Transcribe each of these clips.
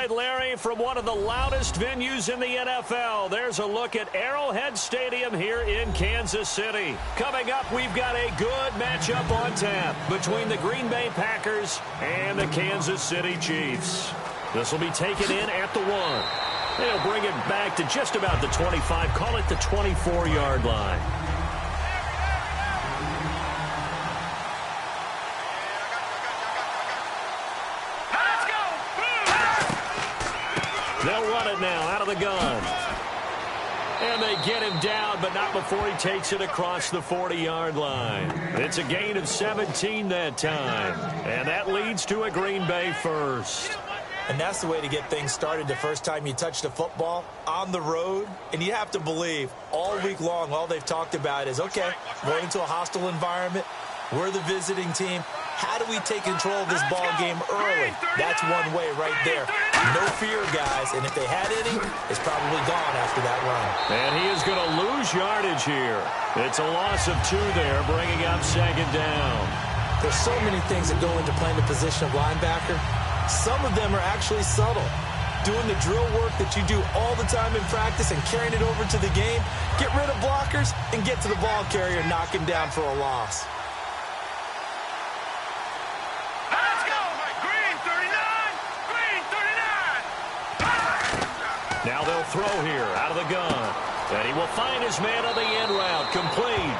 right, Larry, from one of the loudest venues in the NFL, there's a look at Arrowhead Stadium here in Kansas City. Coming up, we've got a good matchup on tap between the Green Bay Packers and the Kansas City Chiefs. This will be taken in at the 1. They'll bring it back to just about the 25, call it the 24-yard line. They'll run it now out of the gun. And they get him down, but not before he takes it across the 40-yard line. It's a gain of 17 that time. And that leads to a Green Bay first. And that's the way to get things started the first time you touch the football on the road. And you have to believe all week long, all they've talked about is, okay, going into a hostile environment. We're the visiting team. How do we take control of this ball game early? That's one way right there. No fear, guys. And if they had any, it's probably gone after that run. And he is going to lose yardage here. It's a loss of 2 there, bringing up second down. There's so many things that go into playing the position of linebacker. Some of them are actually subtle. Doing the drill work that you do all the time in practice and carrying it over to the game. Get rid of blockers and get to the ball carrier, knock him down for a loss. Now they'll throw here out of the gun. And he will find his man on the end route. Complete.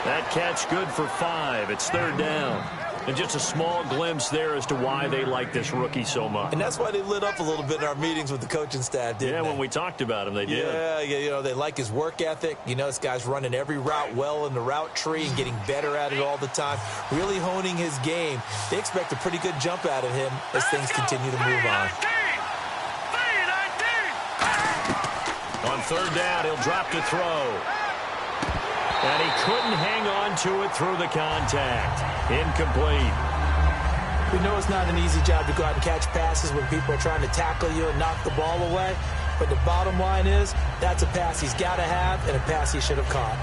That catch good for 5. It's third down. And just a small glimpse there as to why they like this rookie so much. And that's why they lit up a little bit in our meetings with the coaching staff, didn't they? Yeah, when we talked about him, they did. Yeah, you know, they like his work ethic. You know, this guy's running every route well in the route tree and getting better at it all the time, really honing his game. They expect a pretty good jump out of him as things continue to move on. On third down, he'll drop to throw. And he couldn't hang on to it through the contact. Incomplete. We know it's not an easy job to go out and catch passes when people are trying to tackle you and knock the ball away. But the bottom line is, that's a pass he's got to have and a pass he should have caught.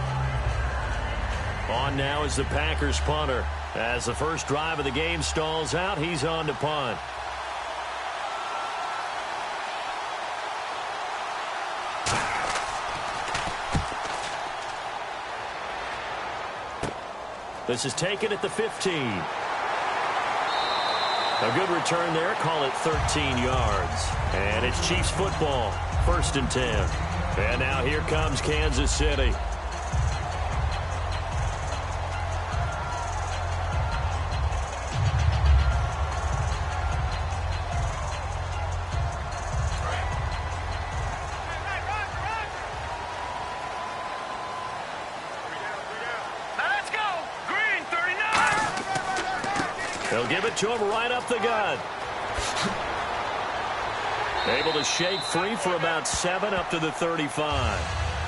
On now is the Packers punter. As the first drive of the game stalls out, he's on to punt. This is taken at the 15. A good return there. Call it 13 yards. And it's Chiefs football. 1st and 10. And now here comes Kansas City. They'll give it to him right up the gut. Able to shake free for about 7 up to the 35.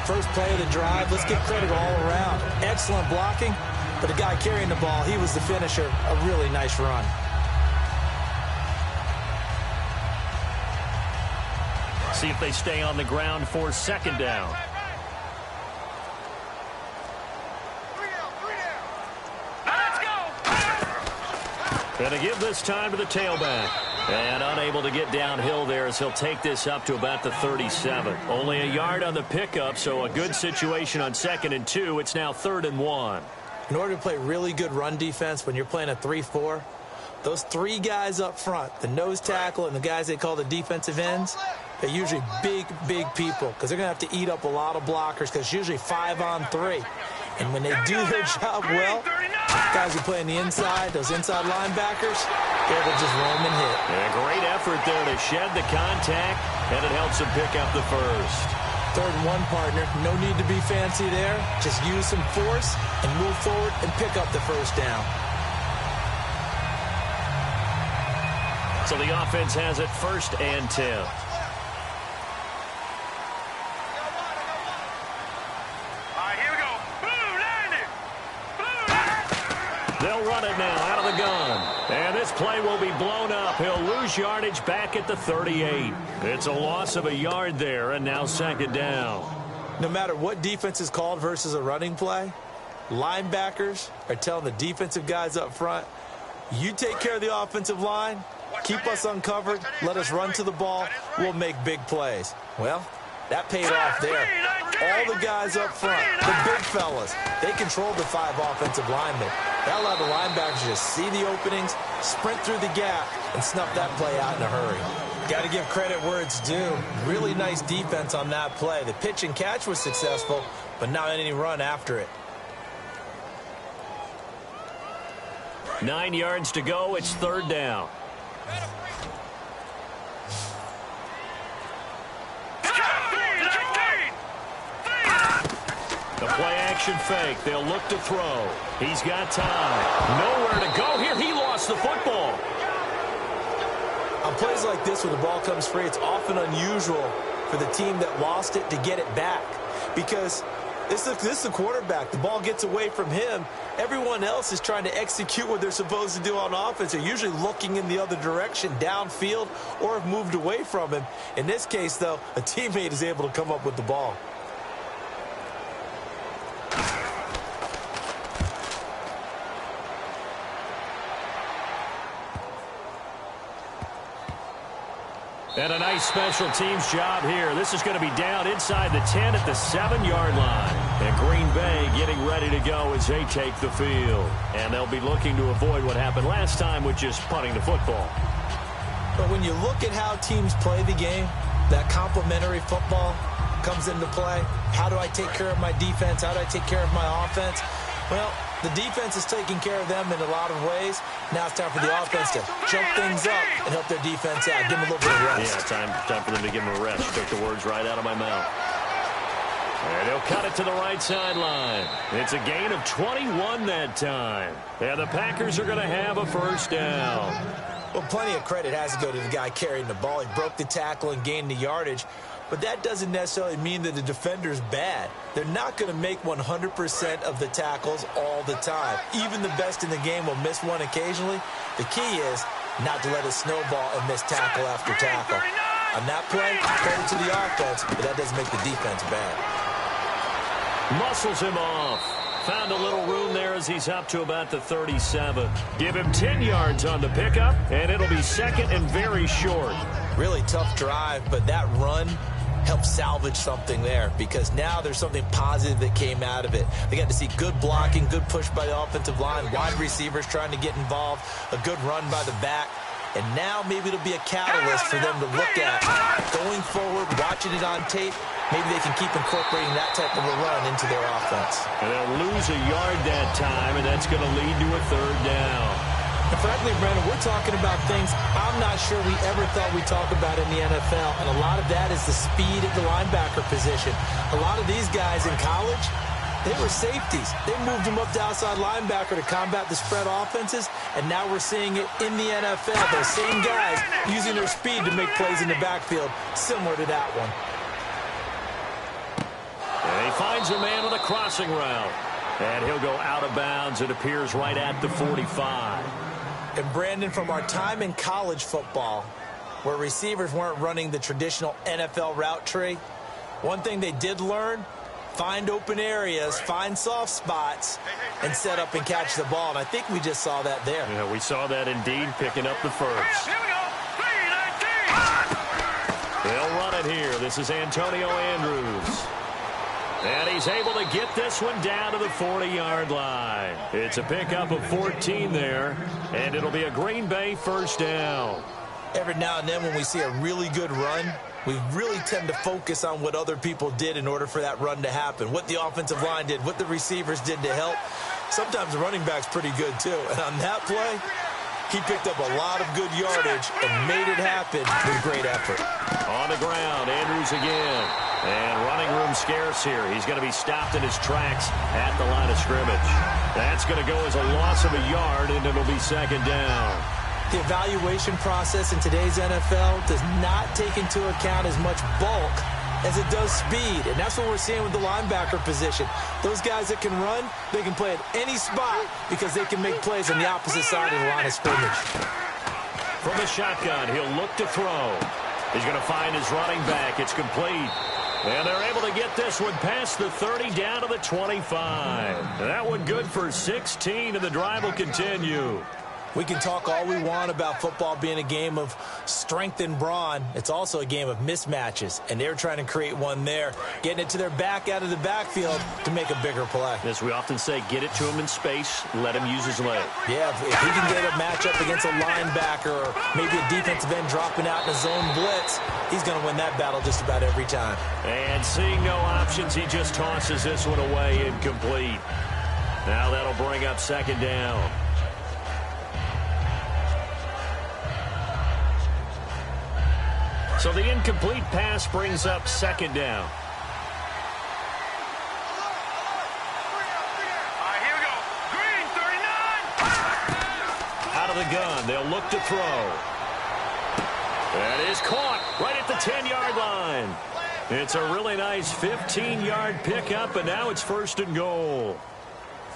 First play of the drive. Let's get credit all around. Excellent blocking, but the guy carrying the ball, he was the finisher. A really nice run. See if they stay on the ground for second down. Going to give this time to the tailback. And unable to get downhill there as he'll take this up to about the 37. Only a yard on the pickup, so a good situation on 2nd and 2. It's now 3rd and 1. In order to play really good run defense when you're playing a 3-4, those 3 guys up front, the nose tackle and the guys they call the defensive ends, they're usually big people because they're going to have to eat up a lot of blockers because it's usually 5 on 3. And when they do their job well, guys who play on the inside, those inside linebackers, they're able to just roam and hit. And a great effort there to shed the contact, and it helps them pick up the first. 3rd and 1, partner. No need to be fancy there. Just use some force and move forward and pick up the first down. So the offense has it 1st and 10. They'll run it now out of the gun. And this play will be blown up. He'll lose yardage back at the 38. It's a loss of a yard there, and now 2nd down. No matter what defense is called versus a running play, linebackers are telling the defensive guys up front, You take care of the offensive line, keep us uncovered, let us run to the ball, we'll make big plays. Well, that paid off there. All the guys up front, the big fellas, they controlled the 5 offensive linemen. That allowed the linebackers to just see the openings, sprint through the gap, and snuff that play out in a hurry. Got to give credit where it's due. Really nice defense on that play. The pitch and catch was successful, but not any run after it. 9 yards to go. It's 3rd down. The play-action fake. They'll look to throw. He's got time. Nowhere to go here. He lost the football. On plays like this where the ball comes free, it's often unusual for the team that lost it to get it back. Because this is the quarterback. The ball gets away from him. Everyone else is trying to execute what they're supposed to do on offense. They're usually looking in the other direction, downfield, or have moved away from him. In this case, though, a teammate is able to come up with the ball. And a nice special teams job here. This is going to be down inside the 10 at the 7-yard line. And Green Bay getting ready to go as they take the field. And they'll be looking to avoid what happened last time with just punting the football. But when you look at how teams play the game, that complementary football comes into play. How do I take care of my defense? How do I take care of my offense? Well, the defense is taking care of them in a lot of ways. Now it's time for the offense to jump things up and help their defense out. Give them a little bit of rest. Yeah, time for them to give them a rest. Took the words right out of my mouth. And he'll cut it to the right sideline. It's a gain of 21 that time. And the Packers are going to have a 1st down. Well, plenty of credit has to go to the guy carrying the ball. He broke the tackle and gained the yardage. But that doesn't necessarily mean that the defender's bad. They're not going to make 100% of the tackles all the time. Even the best in the game will miss one occasionally. The key is not to let it snowball and miss tackle after tackle. On that play, credit to the offense, but that doesn't make the defense bad. Muscles him off. Found a little room there as he's up to about the 37. Give him 10 yards on the pickup, and it'll be 2nd and very short. Really tough drive, but that run help salvage something there because now there's something positive that came out of it. They got to see good blocking, good push by the offensive line, wide receivers trying to get involved, a good run by the back, and now maybe it'll be a catalyst for them to look at going forward, watching it on tape. Maybe they can keep incorporating that type of a run into their offense. And they'll lose a yard that time, and that's going to lead to a 3rd down. And frankly, Brandon, we're talking about things I'm not sure we ever thought we'd talk about in the NFL. And a lot of that is the speed at the linebacker position. A lot of these guys in college, they were safeties. They moved them up to outside linebacker to combat the spread offenses. And now we're seeing it in the NFL. Those same guys using their speed to make plays in the backfield, similar to that one. And he finds a man on a crossing route. And he'll go out of bounds. It appears right at the 45. And Brandon, from our time in college football, where receivers weren't running the traditional NFL route tree, one thing they did learn, find open areas, find soft spots, and set up and catch the ball. And I think we just saw that there. Yeah, we saw that indeed, picking up the 1st. They'll run it here. This is Antonio Andrews. And he's able to get this one down to the 40-yard line. It's a pickup of 14 there, and it'll be a Green Bay 1st down. Every now and then when we see a really good run, we really tend to focus on what other people did in order for that run to happen, what the offensive line did, what the receivers did to help. Sometimes the running back's pretty good, too. And on that play, he picked up a lot of good yardage and made it happen with great effort. On the ground, Andrews again. And running room scarce here. He's going to be stopped in his tracks at the line of scrimmage. That's going to go as a loss of a yard, and it'll be 2nd down. The evaluation process in today's NFL does not take into account as much bulk as it does speed, and that's what we're seeing with the linebacker position. Those guys that can run, they can play at any spot because they can make plays on the opposite side of the line of scrimmage. From the shotgun, he'll look to throw. He's going to find his running back. It's complete. And they're able to get this one past the 30 down to the 25. That one good for 16, and the drive will continue. We can talk all we want about football being a game of strength and brawn. It's also a game of mismatches, and they're trying to create one there, getting it to their back out of the backfield to make a bigger play. As we often say, get it to him in space, let him use his leg. Yeah, if he can get a matchup against a linebacker or maybe a defensive end dropping out in a zone blitz, he's going to win that battle just about every time. And seeing no options, he just tosses this one away incomplete. Now that'll bring up second down. So the incomplete pass brings up second down. All right, here we go. Green, 39. Out of the gun, they'll look to throw. That is caught right at the 10-yard line. It's a really nice 15-yard pickup, and now it's first and goal.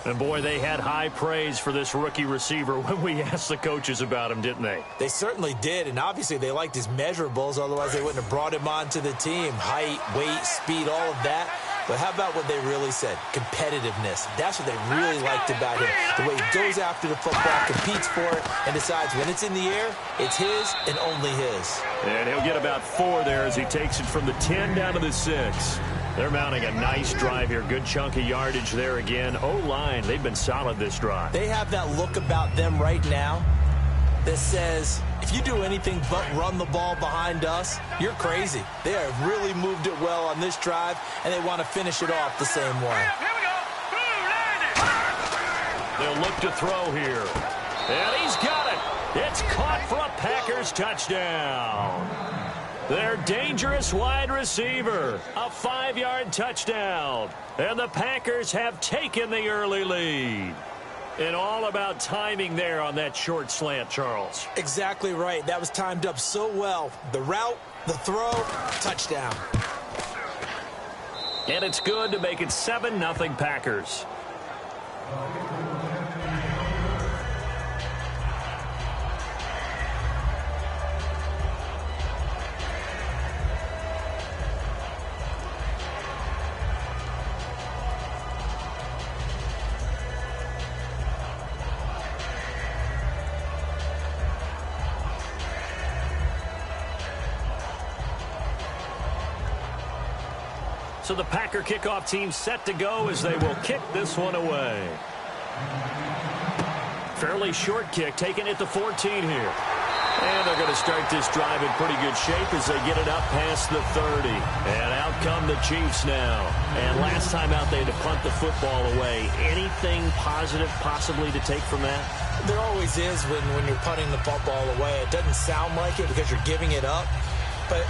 And, boy, they had high praise for this rookie receiver when we asked the coaches about him, didn't they? They certainly did, and obviously they liked his measurables. Otherwise, they wouldn't have brought him onto the team. Height, weight, speed, all of that. But how about what they really said? Competitiveness. That's what they really liked about him. The way he goes after the football, competes for it, and decides when it's in the air, it's his and only his. And he'll get about 4 there as he takes it from the 10 down to the 6. They're mounting a nice drive here. Good chunk of yardage there again. O-line, they've been solid this drive. They have that look about them right now that says, if you do anything but run the ball behind us, you're crazy. They have really moved it well on this drive, and they want to finish it off the same way. Here we go. They'll look to throw here. And he's got it. It's caught for a Packers touchdown. Their dangerous wide receiver. A 5-yard touchdown. And the Packers have taken the early lead. And all about timing there on that short slant, Charles. Exactly right. That was timed up so well. The route, the throw, touchdown. And it's good to make it 7-0 Packers. So the Packer kickoff team set to go as they will kick this one away. Fairly short kick, taking it to 14 here. And they're going to start this drive in pretty good shape as they get it up past the 30. And out come the Chiefs now. And last time out, they had to punt the football away. Anything positive possibly to take from that? There always is when you're punting the football away. It doesn't sound like it because you're giving it up, but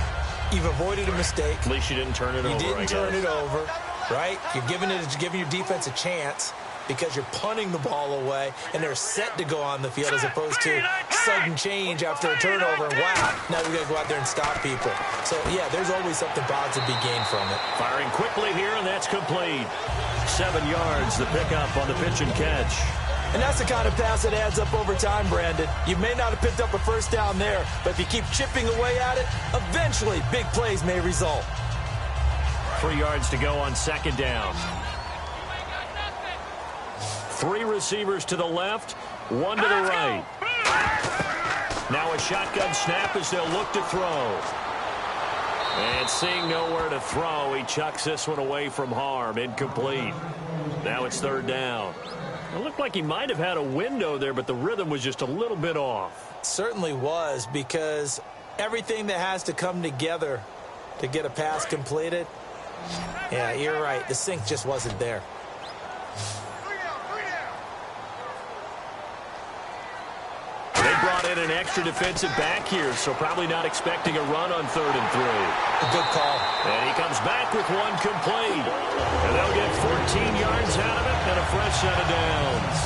you've avoided a mistake. At least you didn't turn it over, You didn't turn it over, right? You're giving your defense a chance because you're punting the ball away, and they're set to go on the field as opposed to sudden change after a turnover, and wow, now we got to go out there and stop people. So, yeah, there's always something positive to be gained from it. Firing quickly here, and that's complete. 7 yards, the pickup on the pitch and catch. And that's the kind of pass that adds up over time, Brandon. You may not have picked up a first down there, but if you keep chipping away at it, eventually big plays may result. 3 yards to go on second down. 3 receivers to the left, 1 to the right. Now a shotgun snap as they'll look to throw. And seeing nowhere to throw, he chucks this one away from harm. Incomplete. Now it's third down. It looked like he might have had a window there, but the rhythm was just a little bit off. It certainly was, because everything that has to come together to get a pass completed, yeah, you're right. The sync just wasn't there. They brought in an extra defensive back here, so probably not expecting a run on 3rd and 3. A good call. And he comes back with one complete. And they'll get 14 yards out of it and a fresh set of downs.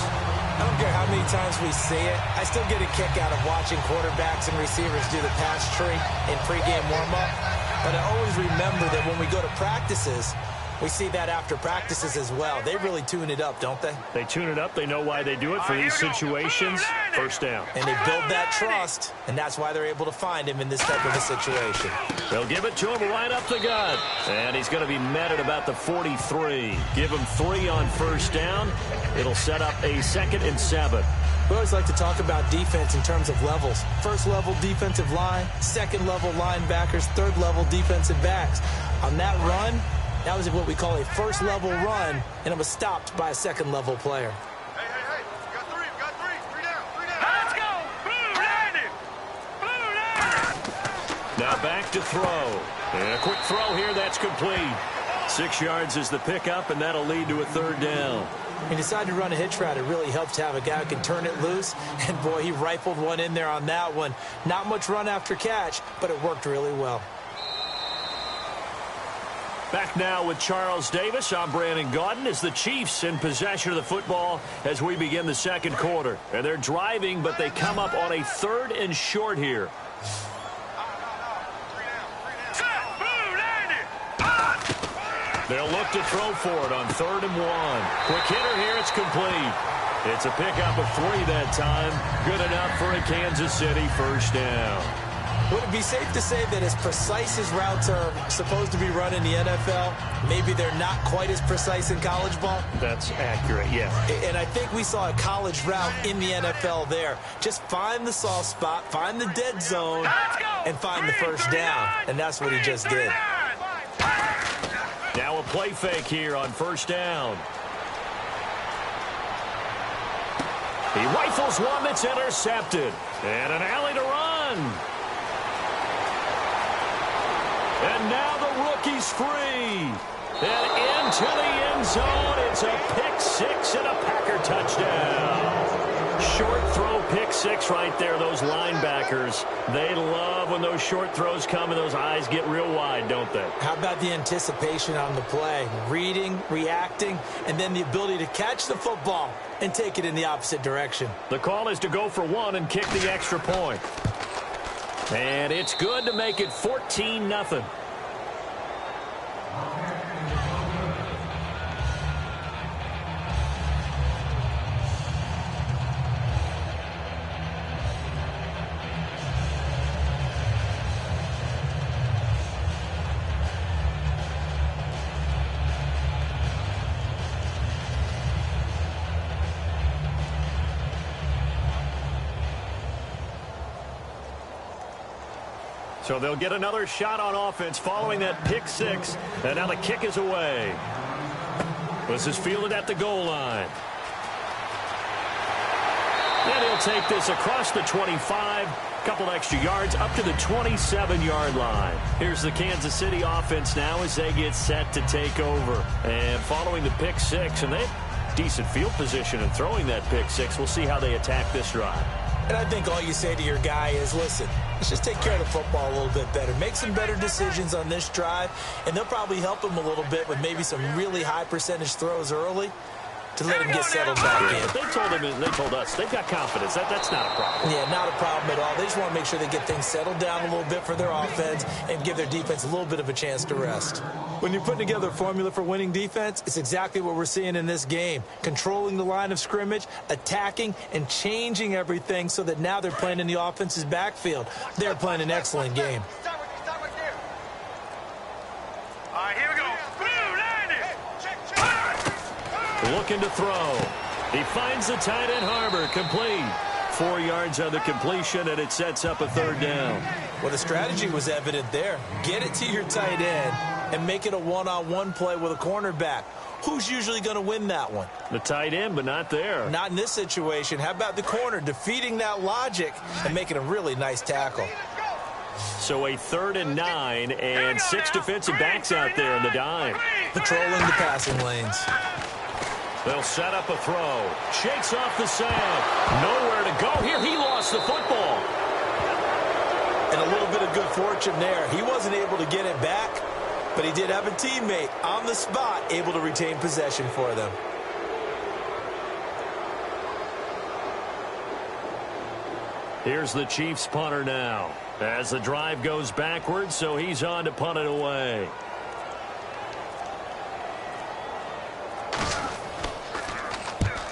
I don't care how many times we see it. I still get a kick out of watching quarterbacks and receivers do the pass tree in pregame warm-up. But I always remember that when we go to practices, we see that after practices as well. They really tune it up, don't they? They tune it up. They know why they do it for these situations. First down. And they build that trust, and that's why they're able to find him in this type of a situation. They'll give it to him right up the gut. And he's going to be met at about the 43. Give him 3 on first down. It'll set up a 2nd and 7. We always like to talk about defense in terms of levels. First level defensive line, second level linebackers, third level defensive backs. On that run, that was what we call a first level run, and it was stopped by a second level player. Hey. Got three. Three down. Let's go. Blue landed. Blue landed. Now back to throw. And a quick throw here, that's complete. 6 yards is the pickup, and that'll lead to a third down. He decided to run a hitch route. It really helps to have a guy who can turn it loose. And, boy, he rifled one in there on that one. Not much run after catch, but it worked really well. Back now with Charles Davis. I'm Brandon Gaudin as the Chiefs in possession of the football as we begin the second quarter. And they're driving, but they come up on a 3rd and short here. They'll look to throw for it on 3rd and 1. Quick hitter here, it's complete. It's a pickup of 3 that time. Good enough for a Kansas City first down. Would it be safe to say that as precise as routes are supposed to be run in the NFL, maybe they're not quite as precise in college ball? That's accurate, yeah. And I think we saw a college route in the NFL there. Just find the soft spot, find the dead zone, and find the first down. And that's what he just did. Now a play fake here on first down. He rifles one that's intercepted. And an alley to run. And now the rookie's free. And into the end zone. It's a pick 6 and a Packer touchdown. Short throw, pick 6 right there. Those linebackers, they love when those short throws come and those eyes get real wide, don't they? How about the anticipation on the play? Reading, reacting, and then the ability to catch the football and take it in the opposite direction. The call is to go for 1 and kick the extra point. And it's good to make it 14-0. So they'll get another shot on offense following that pick 6. And now the kick is away. This is fielded at the goal line. And he'll take this across the 25. Couple extra yards up to the 27-yard line. Here's the Kansas City offense now as they get set to take over. And following the pick 6, and they have decent field position in throwing that pick 6. We'll see how they attack this drive. And I think all you say to your guy is, listen, let's just take care of the football a little bit better. Make some better decisions on this drive, and they'll probably help him a little bit with maybe some really high percentage throws early to let him get settled back in. They told us they've got confidence. That's not a problem. Yeah, not a problem at all. They just want to make sure they get things settled down a little bit for their offense and give their defense a little bit of a chance to rest. When you're putting together a formula for winning defense, it's exactly what we're seeing in this game. Controlling the line of scrimmage, attacking, and changing everything so that now they're playing in the offense's backfield. They're playing an excellent game. All right, here we go. Looking to throw. He finds the tight end Harbor, complete. 4 yards on the completion, and it sets up a third down. Well, the strategy was evident there. Get it to your tight end and make it a one-on-one play with a cornerback. Who's usually going to win that one? The tight end, but not there. Not in this situation. How about the corner defeating that logic and making a really nice tackle? So a 3rd and 9, and 6 defensive backs out there in the dime. Patrolling the passing lanes. They'll set up a throw. Shakes off the sand. Nowhere to go here. He lost the football. And a little bit of good fortune there. He wasn't able to get it back, but he did have a teammate on the spot able to retain possession for them. Here's the Chiefs punter now as the drive goes backwards, so he's on to punt it away.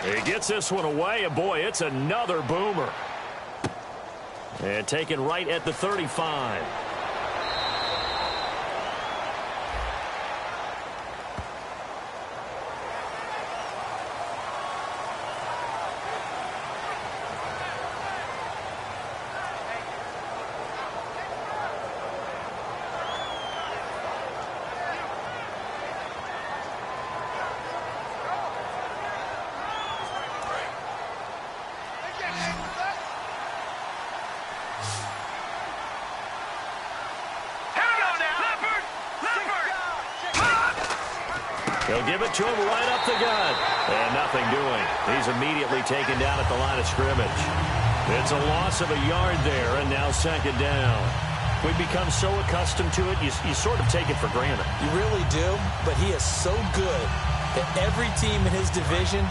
He gets this one away, and boy, it's another boomer. And taken right at the 35. They'll give it to him right up the gut. And nothing doing. He's immediately taken down at the line of scrimmage. It's a loss of a yard there, and now second down. We've become so accustomed to it, you sort of take it for granted. You really do, but he is so good that every team in his division,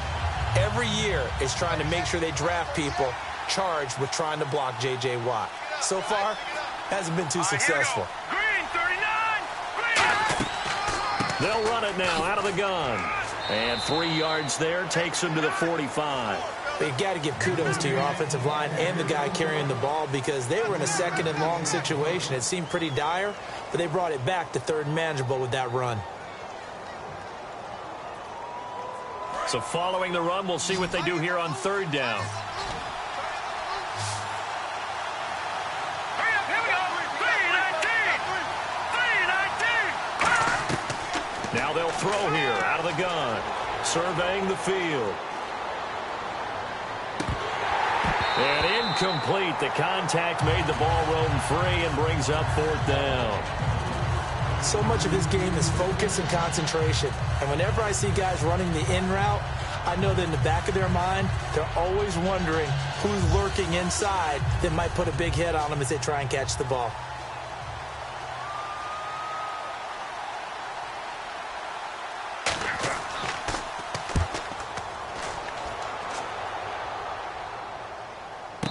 every year, is trying to make sure they draft people charged with trying to block J.J. Watt. So far, hasn't been too successful. Green, 39! Green! They'll run it now out of the gun. And 3 yards there takes him to the 45. But you've got to give kudos to your offensive line and the guy carrying the ball because they were in a second and long situation. It seemed pretty dire, but they brought it back to third and manageable with that run. So following the run, we'll see what they do here on third down. Hurry up, here we go! 3-19! 3-19! Now they'll throw here out of the gun. Surveying the field. And incomplete. The contact made the ball roam free and brings up fourth down. So much of his game is focus and concentration. And whenever I see guys running the in route, I know that in the back of their mind, they're always wondering who's lurking inside that might put a big hit on them as they try and catch the ball.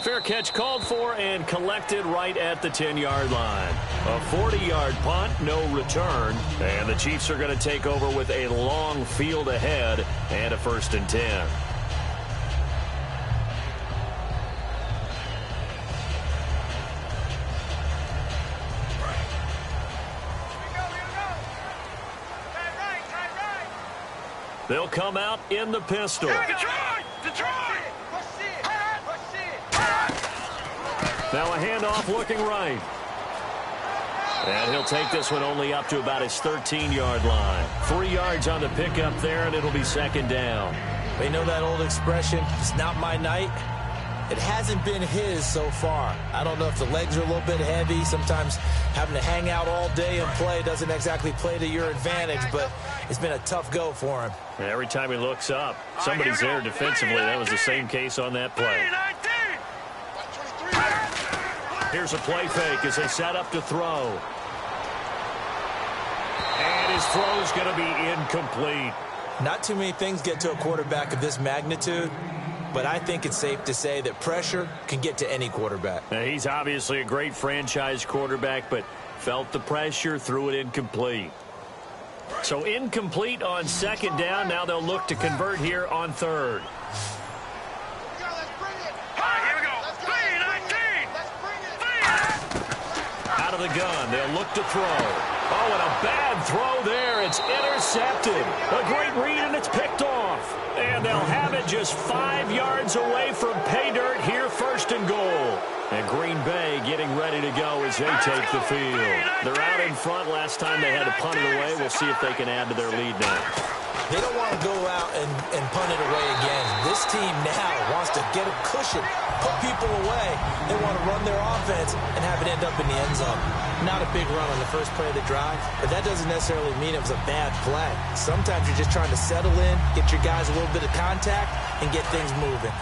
Fair catch called for and collected right at the 10-yard line. A 40-yard punt, no return. And the Chiefs are going to take over with a long field ahead and a 1st and 10. They'll come out in the pistol. Detroit! Detroit! Now a handoff looking right. And he'll take this one only up to about his 13-yard line. 3 yards on the pickup there, and it'll be second down. They know that old expression, it's not my night. It hasn't been his so far. I don't know if the legs are a little bit heavy. Sometimes having to hang out all day and play doesn't exactly play to your advantage, but it's been a tough go for him. And every time he looks up, somebody's there defensively. That was the same case on that play. Here's a play fake as they set up to throw. And his throw's going to be incomplete. Not too many things get to a quarterback of this magnitude, but I think it's safe to say that pressure can get to any quarterback. Now, he's obviously a great franchise quarterback, but felt the pressure, threw it incomplete. So incomplete on second down. Now they'll look to convert here on third. Out of the gun, they'll look to throw. Oh, and a bad throw there. It's intercepted. A great read, and it's picked off. And they'll have it just 5 yards away from pay dirt here, 1st and goal. And Green Bay getting ready to go as they take the field. They're out in front. Last time they had to punt it away. We'll see if they can add to their lead now. They don't want to go out and punt it away again. This team now wants to get a cushion, put people away. They want to run their offense and have it end up in the end zone. Not a big run on the first play of the drive, but that doesn't necessarily mean it was a bad play. Sometimes you're just trying to settle in, get your guys a little bit of contact, and get things moving.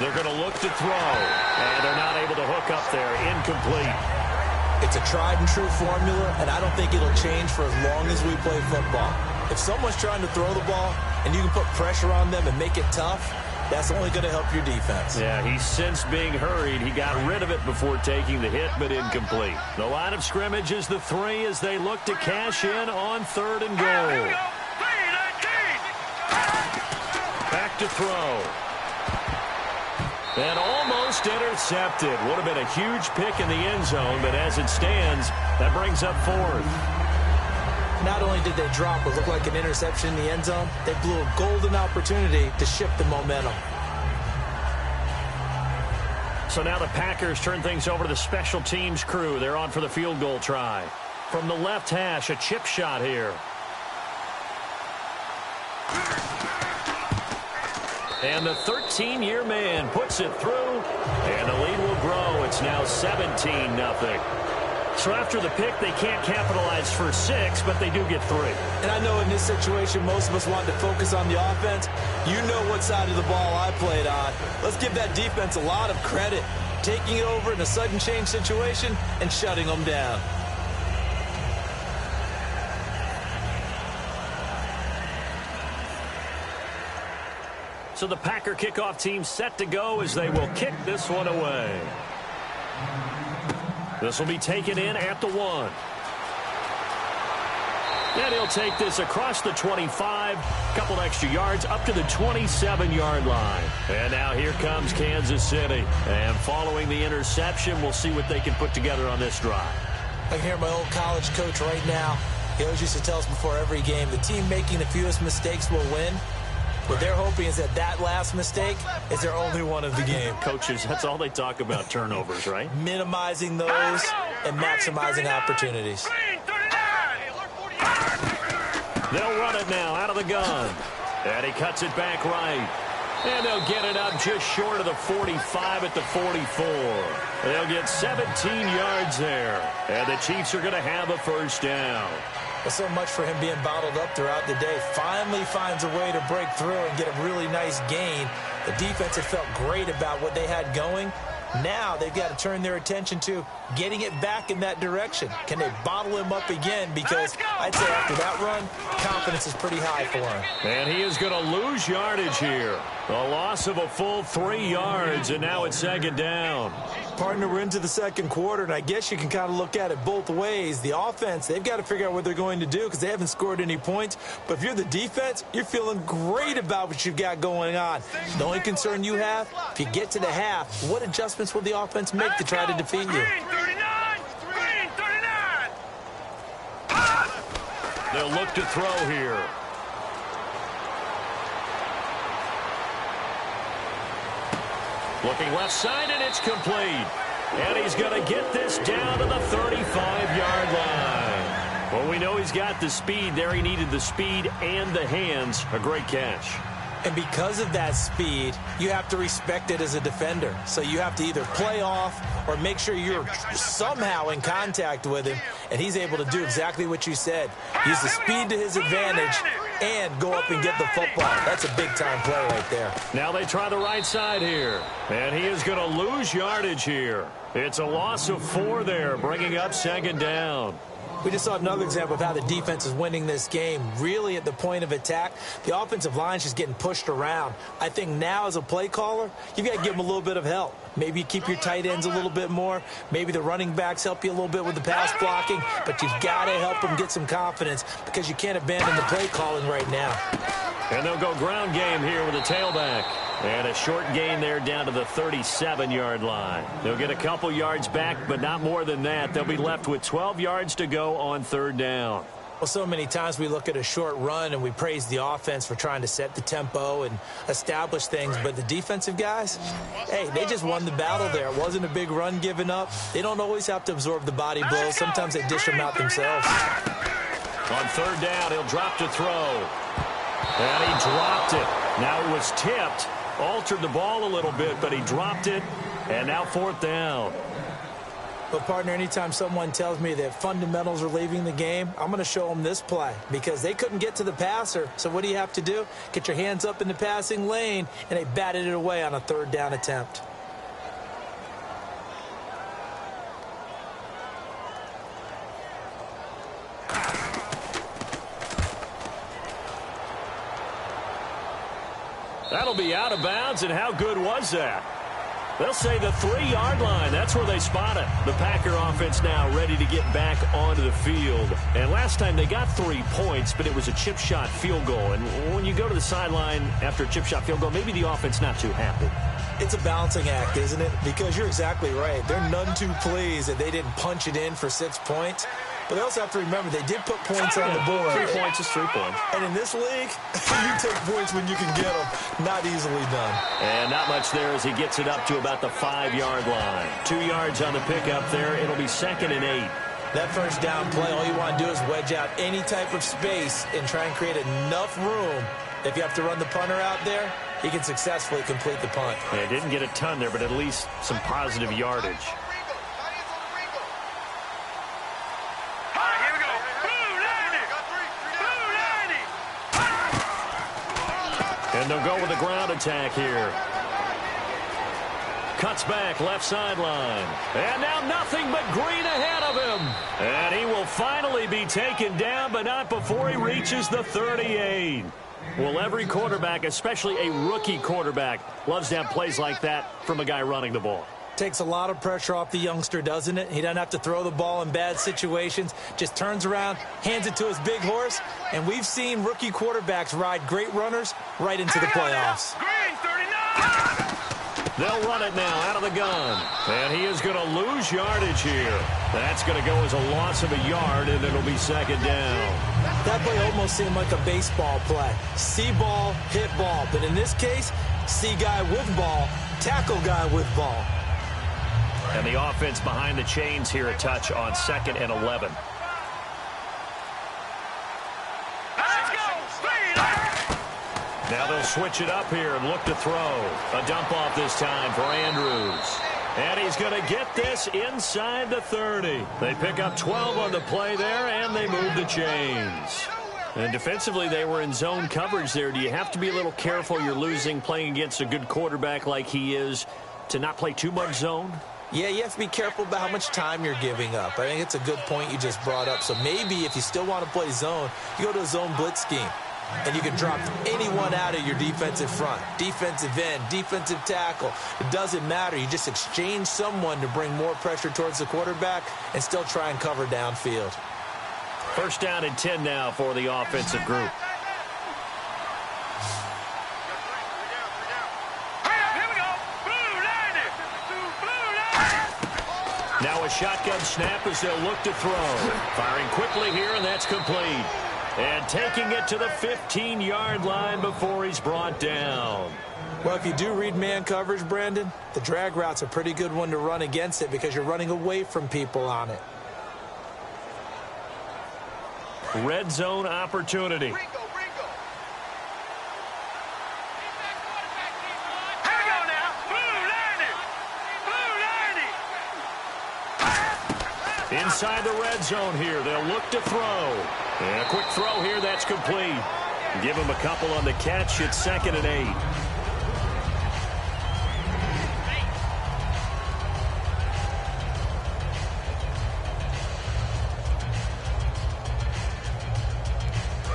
They're going to look to throw, and they're not able to hook up there. Incomplete. It's a tried and true formula, and I don't think it'll change for as long as we play football. If someone's trying to throw the ball and you can put pressure on them and make it tough, that's only going to help your defense. Yeah, he's since being hurried. He got rid of it before taking the hit, but incomplete. The line of scrimmage is the 3 as they look to cash in on 3rd and goal. Back to throw. And almost intercepted. Would have been a huge pick in the end zone, but as it stands, that brings up 4th. Not only did they drop what looked like an interception in the end zone, they blew a golden opportunity to shift the momentum. So now the Packers turn things over to the special teams crew. They're on for the field goal try. From the left hash, a chip shot here. And the 13-year man puts it through, and the lead will grow. It's now 17-0. So after the pick, they can't capitalize for 6, but they do get 3. And I know in this situation, most of us want to focus on the offense. You know what side of the ball I played on. Let's give that defense a lot of credit, taking it over in a sudden change situation and shutting them down. So the Packer kickoff team set to go as they will kick this one away. This will be taken in at the 1. And he'll take this across the 25, couple extra yards up to the 27-yard line. And now here comes Kansas City. And following the interception, we'll see what they can put together on this drive. I can hear my old college coach right now. He always used to tell us before every game, the team making the fewest mistakes will win. What they're hoping is that last mistake is their only one of the game. Coaches, that's all they talk about, turnovers, right? Minimizing those and maximizing opportunities. They'll run it now out of the gun. And he cuts it back right. And they'll get it up just short of the 45 at the 44. They'll get 17 yards there. And the Chiefs are going to have a first down. Well, so much for him being bottled up throughout the day. Finally finds a way to break through and get a really nice gain. The defense had felt great about what they had going. Now they've got to turn their attention to getting it back in that direction. Can they bottle him up again? Because I'd say after that run, confidence is pretty high for him. And he is going to lose yardage here. A loss of a full 3 yards, and now it's second down. Partner, we're into the second quarter, and I guess you can kind of look at it both ways. The offense, they've got to figure out what they're going to do because they haven't scored any points. But if you're the defense, you're feeling great about what you've got going on. The only concern you have, if you get to the half, what adjustments will the offense make to try to defeat you? They'll look to throw here. Looking left side, and it's complete. And he's going to get this down to the 35-yard line. Well, we know he's got the speed there. He needed the speed and the hands. A great catch. And because of that speed, you have to respect it as a defender. So you have to either play off or make sure you're somehow in contact with him. And he's able to do exactly what you said. Use the speed to his advantage and go up and get the football. That's a big-time play right there. Now they try the right side here. And he is going to lose yardage here. It's a loss of 4 there, bringing up second down. We just saw another example of how the defense is winning this game. Really at the point of attack, the offensive line is just getting pushed around. I think now as a play caller, you've got to give them a little bit of help. Maybe you keep your tight ends a little bit more. Maybe the running backs help you a little bit with the pass blocking. But you've got to help them get some confidence because you can't abandon the play calling right now. And they'll go ground game here with a tailback. And a short gain there down to the 37-yard line. They'll get a couple yards back, but not more than that. They'll be left with 12 yards to go on third down. Well, so many times we look at a short run and we praise the offense for trying to set the tempo and establish things. But the defensive guys, hey, they just won the battle there. It wasn't a big run given up. They don't always have to absorb the body blows. Sometimes they dish them out themselves. On third down, he'll drop to throw. And he dropped it. Now it was tipped. Altered the ball a little bit, but he dropped it. And now fourth down. But, partner, anytime someone tells me that fundamentals are leaving the game, I'm going to show them this play because they couldn't get to the passer. So what do you have to do? Get your hands up in the passing lane, and they batted it away on a third down attempt. That'll be out of bounds, and how good was that? They'll say the 3-yard line. That's where they spot it. The Packer offense now ready to get back onto the field. And last time they got 3 points, but it was a chip shot field goal. And when you go to the sideline after a chip shot field goal, maybe the offense not too happy. It's a balancing act, isn't it? Because you're exactly right. They're none too pleased that they didn't punch it in for 6 points. But they also have to remember they did put points on the board. 3 points is 3 points. And in this league, you take points when you can get them. Not easily done. And not much there as he gets it up to about the 5-yard line. 2 yards on the pickup there. It'll be 2nd and 8. That first down play, all you want to do is wedge out any type of space and try and create enough room. If you have to run the punter out there, he can successfully complete the punt. Yeah, didn't get a ton there, but at least some positive yardage. And they'll go with a ground attack here. Cuts back, left sideline. And now nothing but green ahead of him. And he will finally be taken down, but not before he reaches the 38. Well, every quarterback, especially a rookie quarterback, loves to have plays like that from a guy running the ball. Takes a lot of pressure off the youngster, doesn't it? He doesn't have to throw the ball in bad situations. Just turns around, hands it to his big horse. And we've seen rookie quarterbacks ride great runners right into the playoffs. Green 39. They'll run it now out of the gun. And he is going to lose yardage here. That's going to go as a loss of a yard, and it'll be second down. That play almost seemed like a baseball play. See ball, hit ball. But in this case, see guy with ball, tackle guy with ball. And the offense behind the chains here, a touch on 2nd and 11. Let's go. Now they'll switch it up here and look to throw. A dump off this time for Andrews. And he's going to get this inside the 30. They pick up 12 on the play there, and they move the chains. And defensively, they were in zone coverage there. Do you have to be a little careful? You're losing, playing against a good quarterback like he is, to not play too much zone? Yeah, you have to be careful about how much time you're giving up. I think it's a good point you just brought up. So maybe if you still want to play zone, you go to a zone blitz scheme. And you can drop anyone out of your defensive front. Defensive end, defensive tackle. It doesn't matter. You just exchange someone to bring more pressure towards the quarterback and still try and cover downfield. First down and 10 now for the offensive group. Now a shotgun snap as they'll look to throw. Firing quickly here, and that's complete. And taking it to the 15-yard line before he's brought down. Well, if you do read man coverage, Brandon, the drag route's a pretty good one to run against it because you're running away from people on it. Red zone opportunity. Inside the red zone here, they'll look to throw. And a quick throw here, that's complete. Give him a couple on the catch. It's 2nd and 8.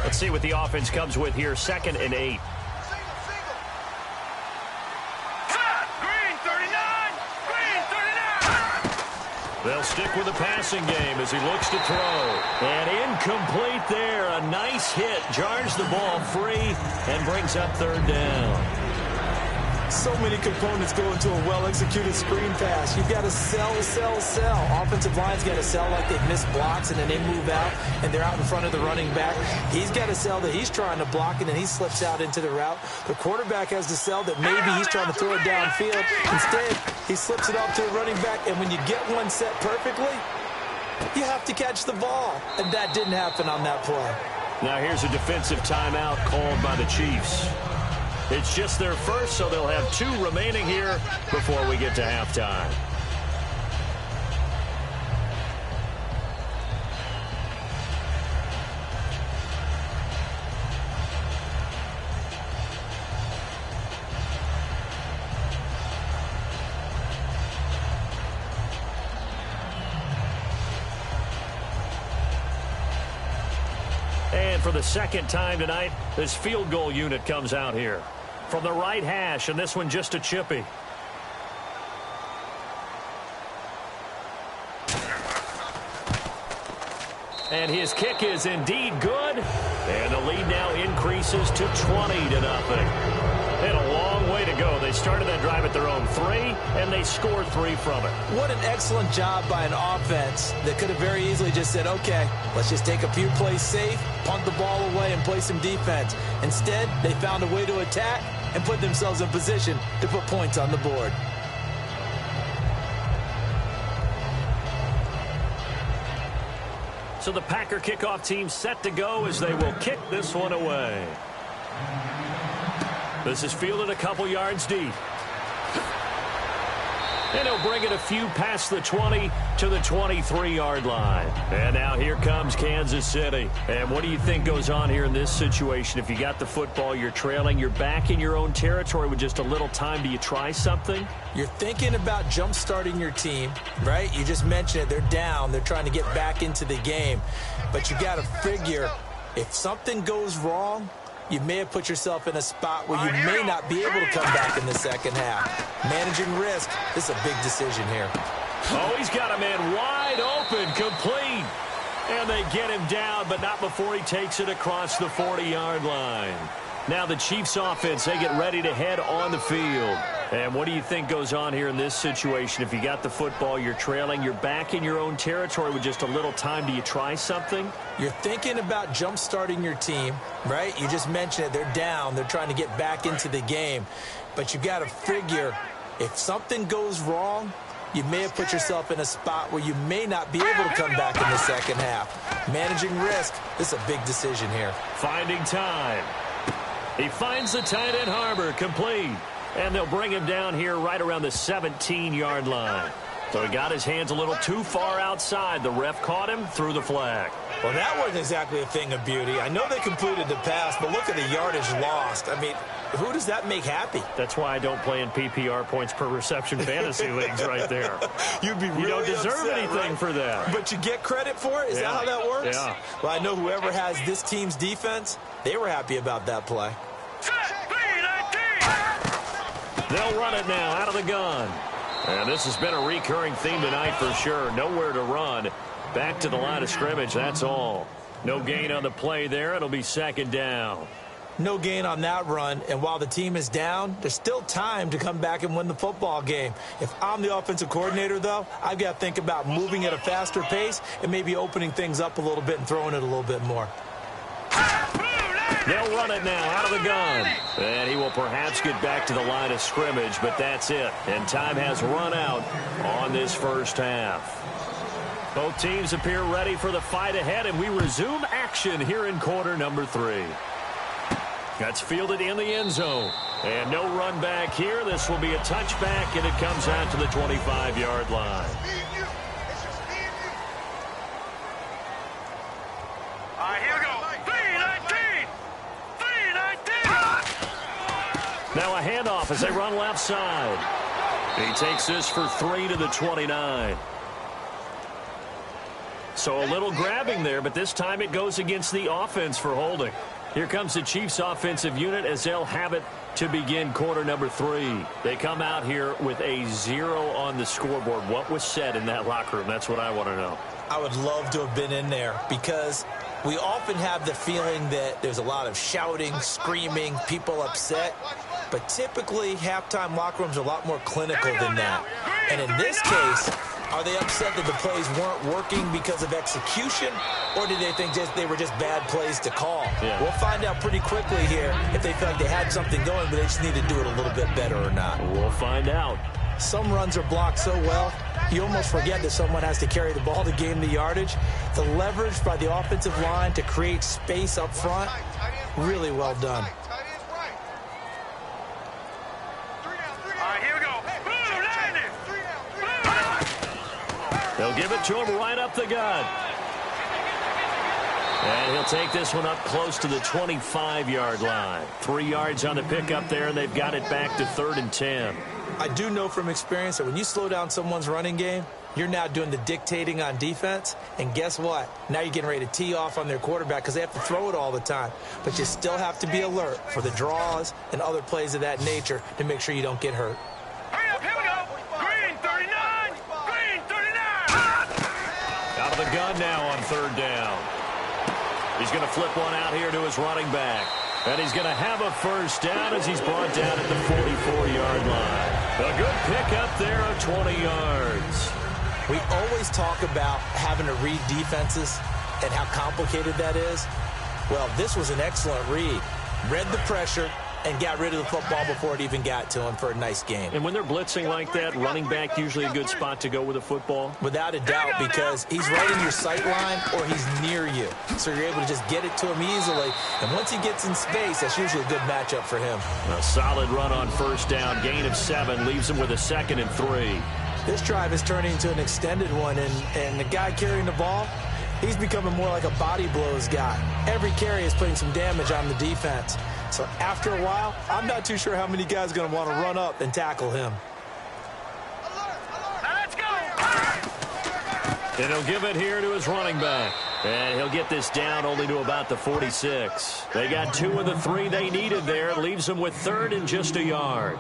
Let's see what the offense comes with here. 2nd and 8. They'll stick with the passing game as he looks to throw. And incomplete there. A nice hit. Jars the ball free and brings up 3rd down. So many components go into a well-executed screen pass. You've got to sell. Offensive line's got to sell like they've missed blocks, and then they move out, and they're out in front of the running back. He's got to sell that he's trying to block, and then he slips out into the route. The quarterback has to sell that maybe he's trying to throw it downfield. Instead, he slips it off to the running back, and when you get one set perfectly, you have to catch the ball. And that didn't happen on that play. Now here's a defensive timeout called by the Chiefs. It's just their first, so they'll have 2 remaining here before we get to halftime. And for the second time tonight, this field goal unit comes out here. From the right hash, and this one just a chippy. And his kick is indeed good. And the lead now increases to 20-0. They had a long way to go. They started that drive at their own 3, and they scored 3 from it. What an excellent job by an offense that could have very easily just said, okay, let's just take a few plays safe, punt the ball away, and play some defense. Instead, they found a way to attack and put themselves in position to put points on the board. So the Packer kickoff team set to go as they will kick this one away. This is fielded a couple yards deep. And he'll bring it a few past the 20 to the 23-yard line. And now here comes Kansas City. And what do you think goes on here in this situation? If you got the football, you're trailing, you're back in your own territory with just a little time. Do you try something? You're thinking about jump-starting your team, right? You just mentioned it. They're down. They're trying to get back into the game. But you got to figure if something goes wrong, you may have put yourself in a spot where you may not be able to come back in the second half. Managing risk, this is a big decision here. Oh, he's got a man wide open, complete. And they get him down, but not before he takes it across the 40-yard line. Now the Chiefs offense, they get ready to head on the field. And what do you think goes on here in this situation? If you got the football, you're trailing, you're back in your own territory with just a little time. Do you try something? You're thinking about jump-starting your team, right? You just mentioned it. They're down. They're trying to get back into the game. But you got to figure if something goes wrong, you may have put yourself in a spot where you may not be able to come back in the second half. Managing risk, this is a big decision here. Finding time. He finds the tight end Harbor, complete. And they'll bring him down here right around the 17-yard line. So he got his hands a little too far outside. The ref caught him, threw the flag. Well, that wasn't exactly a thing of beauty. I know they completed the pass, but look at the yardage lost. I mean, who does that make happy? That's why I don't play in PPR points per reception fantasy leagues right there. You'd be really You don't deserve upset, anything right? for that. But you get credit for it? Is that how that works? Yeah. Well, I know whoever has this team's defense, they were happy about that play. They'll run it now out of the gun. And this has been a recurring theme tonight for sure. Nowhere to run. Back to the line of scrimmage, that's all. No gain on the play there. It'll be second down. No gain on that run, and while the team is down, there's still time to come back and win the football game. If I'm the offensive coordinator, though, I've got to think about moving at a faster pace and maybe opening things up a little bit and throwing it a little bit more. They'll run it now out of the gun. And he will perhaps get back to the line of scrimmage, but that's it. And time has run out on this first half. Both teams appear ready for the fight ahead, and we resume action here in quarter number 3. That's fielded in the end zone. And no run back here. This will be a touchback, and it comes out to the 25-yard line. Here we go. 3-19. 3-19. Now a handoff as they run left side. He takes this for 3 to the 29. So a little grabbing there, but this time it goes against the offense for holding. Here comes the Chiefs offensive unit as they'll have it to begin quarter number 3. They come out here with a 0 on the scoreboard. What was said in that locker room? That's what I want to know. I would love to have been in there because we often have the feeling that there's a lot of shouting, screaming, people upset. But typically, halftime locker rooms are a lot more clinical than that. And in this case, are they upset that the plays weren't working because of execution, or did they think they were just bad plays to call? Yeah. We'll find out pretty quickly here if they feel like they had something going, but they just need to do it a little bit better or not. We'll find out. Some runs are blocked so well, you almost forget that someone has to carry the ball to gain the yardage. The leverage by the offensive line to create space up front, really well done. Here we go. Blue, landing. They'll give it to him right up the gut. And he'll take this one up close to the 25-yard line. 3 yards on the pickup there, and they've got it back to 3rd and 10. I do know from experience that when you slow down someone's running game, you're now doing the dictating on defense. And guess what? Now you're getting ready to tee off on their quarterback because they have to throw it all the time. But you still have to be alert for the draws and other plays of that nature to make sure you don't get hurt. Hurry up, here we go. Green 39. Green 39. Out of the gun now on 3rd down. He's going to flip one out here to his running back. And he's going to have a first down as he's brought down at the 44-yard line. A good pickup there of 20 yards. We always talk about having to read defenses and how complicated that is. Well, this was an excellent read. Read the pressure, and got rid of the football before it even got to him for a nice game. And when they're blitzing like that, running back usually a good spot to go with the football? Without a doubt, because he's right in your sight line or he's near you. So you're able to just get it to him easily. And once he gets in space, that's usually a good matchup for him. A solid run on first down. Gain of 7 leaves him with a 2nd and 3. This drive is turning into an extended one, and the guy carrying the ball, he's becoming more like a body blows guy. Every carry is putting some damage on the defense. So after a while, I'm not too sure how many guys are going to want to run up and tackle him. Let's go! And he'll give it here to his running back. And he'll get this down only to about the 46. They got 2 of the 3 they needed there. It leaves them with 3rd and just a yard.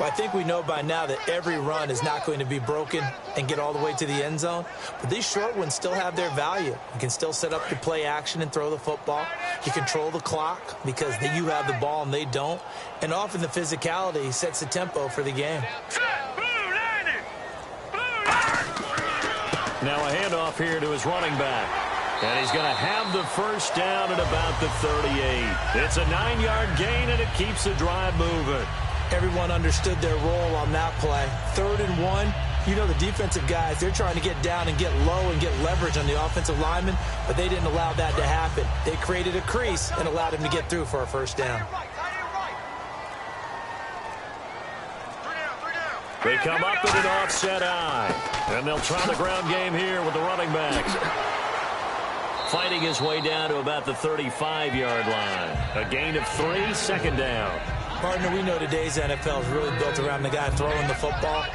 Well, I think we know by now that every run is not going to be broken and get all the way to the end zone. But these short ones still have their value. You can still set up your play action and throw the football. You control the clock because you have the ball and they don't. And often the physicality sets the tempo for the game. Now a handoff here to his running back. And he's going to have the first down at about the 38. It's a 9-yard gain, and it keeps the drive moving. Everyone understood their role on that play. 3rd and 1. You know the defensive guys, they're trying to get down and get low and get leverage on the offensive lineman, but they didn't allow that to happen. They created a crease and allowed him to get through for a first down. They come up with an offset eye. And they'll try the ground game here with the running backs. Fighting his way down to about the 35-yard line. A gain of 3, 2nd down. Partner, we know today's NFL is really built around the guy throwing the football.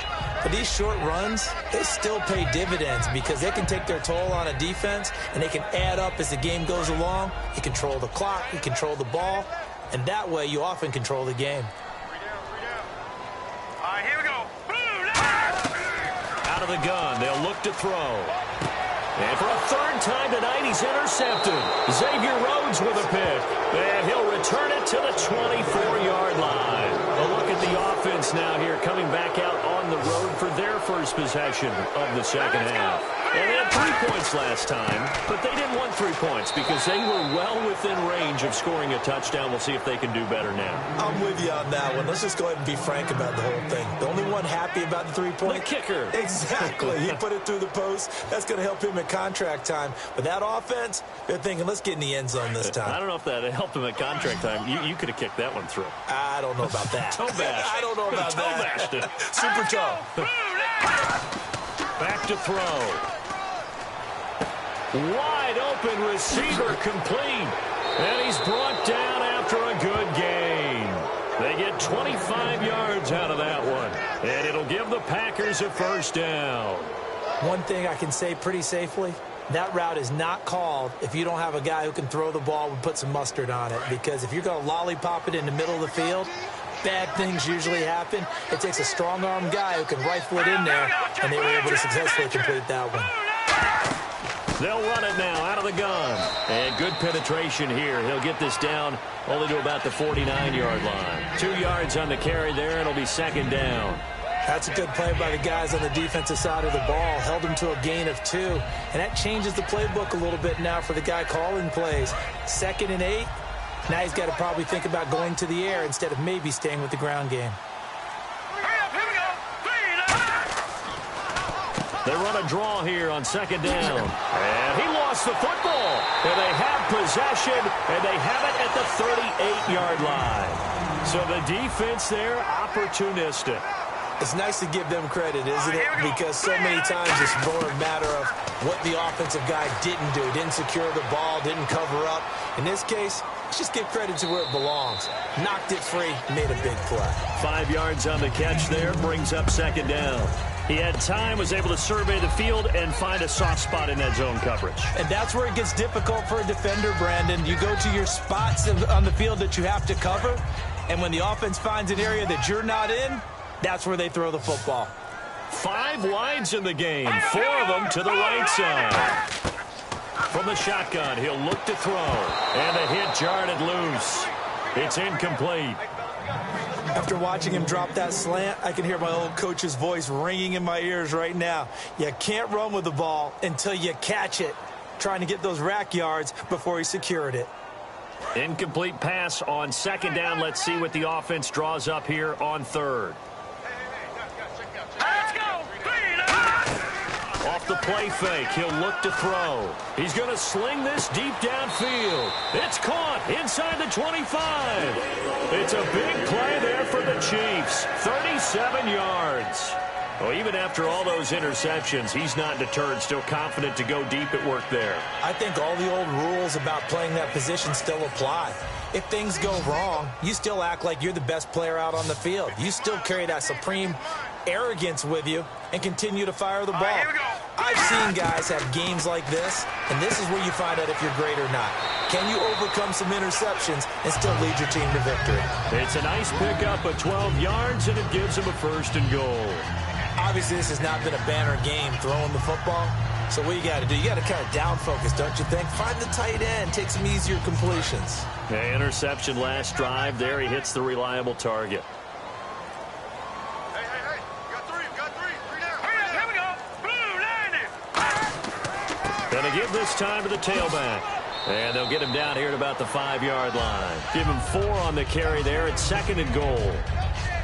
But these short runs, they still pay dividends because they can take their toll on a defense and they can add up as the game goes along. You control the clock, you control the ball, and that way you often control the game. 3 down. All right, here we go. Out of the gun, they'll look to throw. And for a 3rd time tonight, he's intercepted. Xavier Rhodes with a pick. And he'll return it to the 24-yard line. A look at the offense now here, coming back out on the road for their first possession of the second half. And they had 3 points last time, but they didn't want 3 points because they were well within range of scoring a touchdown. We'll see if they can do better now. I'm with you on that one. Let's just go ahead and be frank about the whole thing. The only one happy about the 3-point? The kicker. Exactly. He put it through the post. That's going to help him at contract time. But that offense, they're thinking, let's get in the end zone this time. I don't know if that helped him at contract time. You could have kicked that one through. I don't know about that. Toe bash. I don't know about Toe that. bashed it. Super toe. Back to throw. Wide open receiver complete. And he's brought down after a good gain. They get 25 yards out of that one. And it'll give the Packers a first down. One thing I can say pretty safely, that route is not called if you don't have a guy who can throw the ball and put some mustard on it. Because if you're going to lollipop it in the middle of the field, bad things usually happen. It takes a strong-arm guy who can rifle it in there, and they were able to successfully complete that one. They'll run it now out of the gun. And good penetration here. He'll get this down only to about the 49-yard line. 2 yards on the carry there. It'll be 2nd down. That's a good play by the guys on the defensive side of the ball. Held him to a gain of 2. And that changes the playbook a little bit now for the guy calling plays. 2nd and 8. Now he's got to probably think about going to the air instead of maybe staying with the ground game. They run a draw here on 2nd down. And he lost the football. And they have possession, and they have it at the 38-yard line. So the defense there, opportunistic. It's nice to give them credit, isn't it? Because so many times it's more a matter of what the offensive guy didn't do. Didn't secure the ball, didn't cover up. In this case, let's just give credit to where it belongs. Knocked it free, made a big play. 5 yards on the catch there, brings up 2nd down. He had time, was able to survey the field and find a soft spot in that zone coverage. And that's where it gets difficult for a defender, Brandon. You go to your spots on the field that you have to cover, and when the offense finds an area that you're not in, that's where they throw the football. 5 wides in the game, 4 of them to the right side. From the shotgun, he'll look to throw, and the hit jarred it loose. It's incomplete. After watching him drop that slant, I can hear my old coach's voice ringing in my ears right now. You can't run with the ball until you catch it. Trying to get those rack yards before he secured it. Incomplete pass on second down. Let's see what the offense draws up here on third. Let's go. Off the play fake, he'll look to throw. He's going to sling this deep downfield. It's caught inside the 25. It's a big play there for the Chiefs. 37 yards. Well, even after all those interceptions, he's not deterred, still confident to go deep at work there. I think all the old rules about playing that position still apply. If things go wrong, you still act like you're the best player out on the field. You still carry that supreme arrogance with you and continue to fire the ball. Right, here we go. I've seen guys have games like this, and this is where you find out if you're great or not. Can you overcome some interceptions and still lead your team to victory? It's a nice pickup of 12 yards, and it gives him a first and goal. Obviously, this has not been a banner game throwing the football. So what you got to do, you got to kind of down focus, don't you think? Find the tight end, take some easier completions. Yeah, interception last drive. There he hits the reliable target. Hey. Got three. Three down. Here we go. Blue line. Gonna give this time to the tailback. And they'll get him down here at about the 5-yard line. Give him 4 on the carry there at second and goal.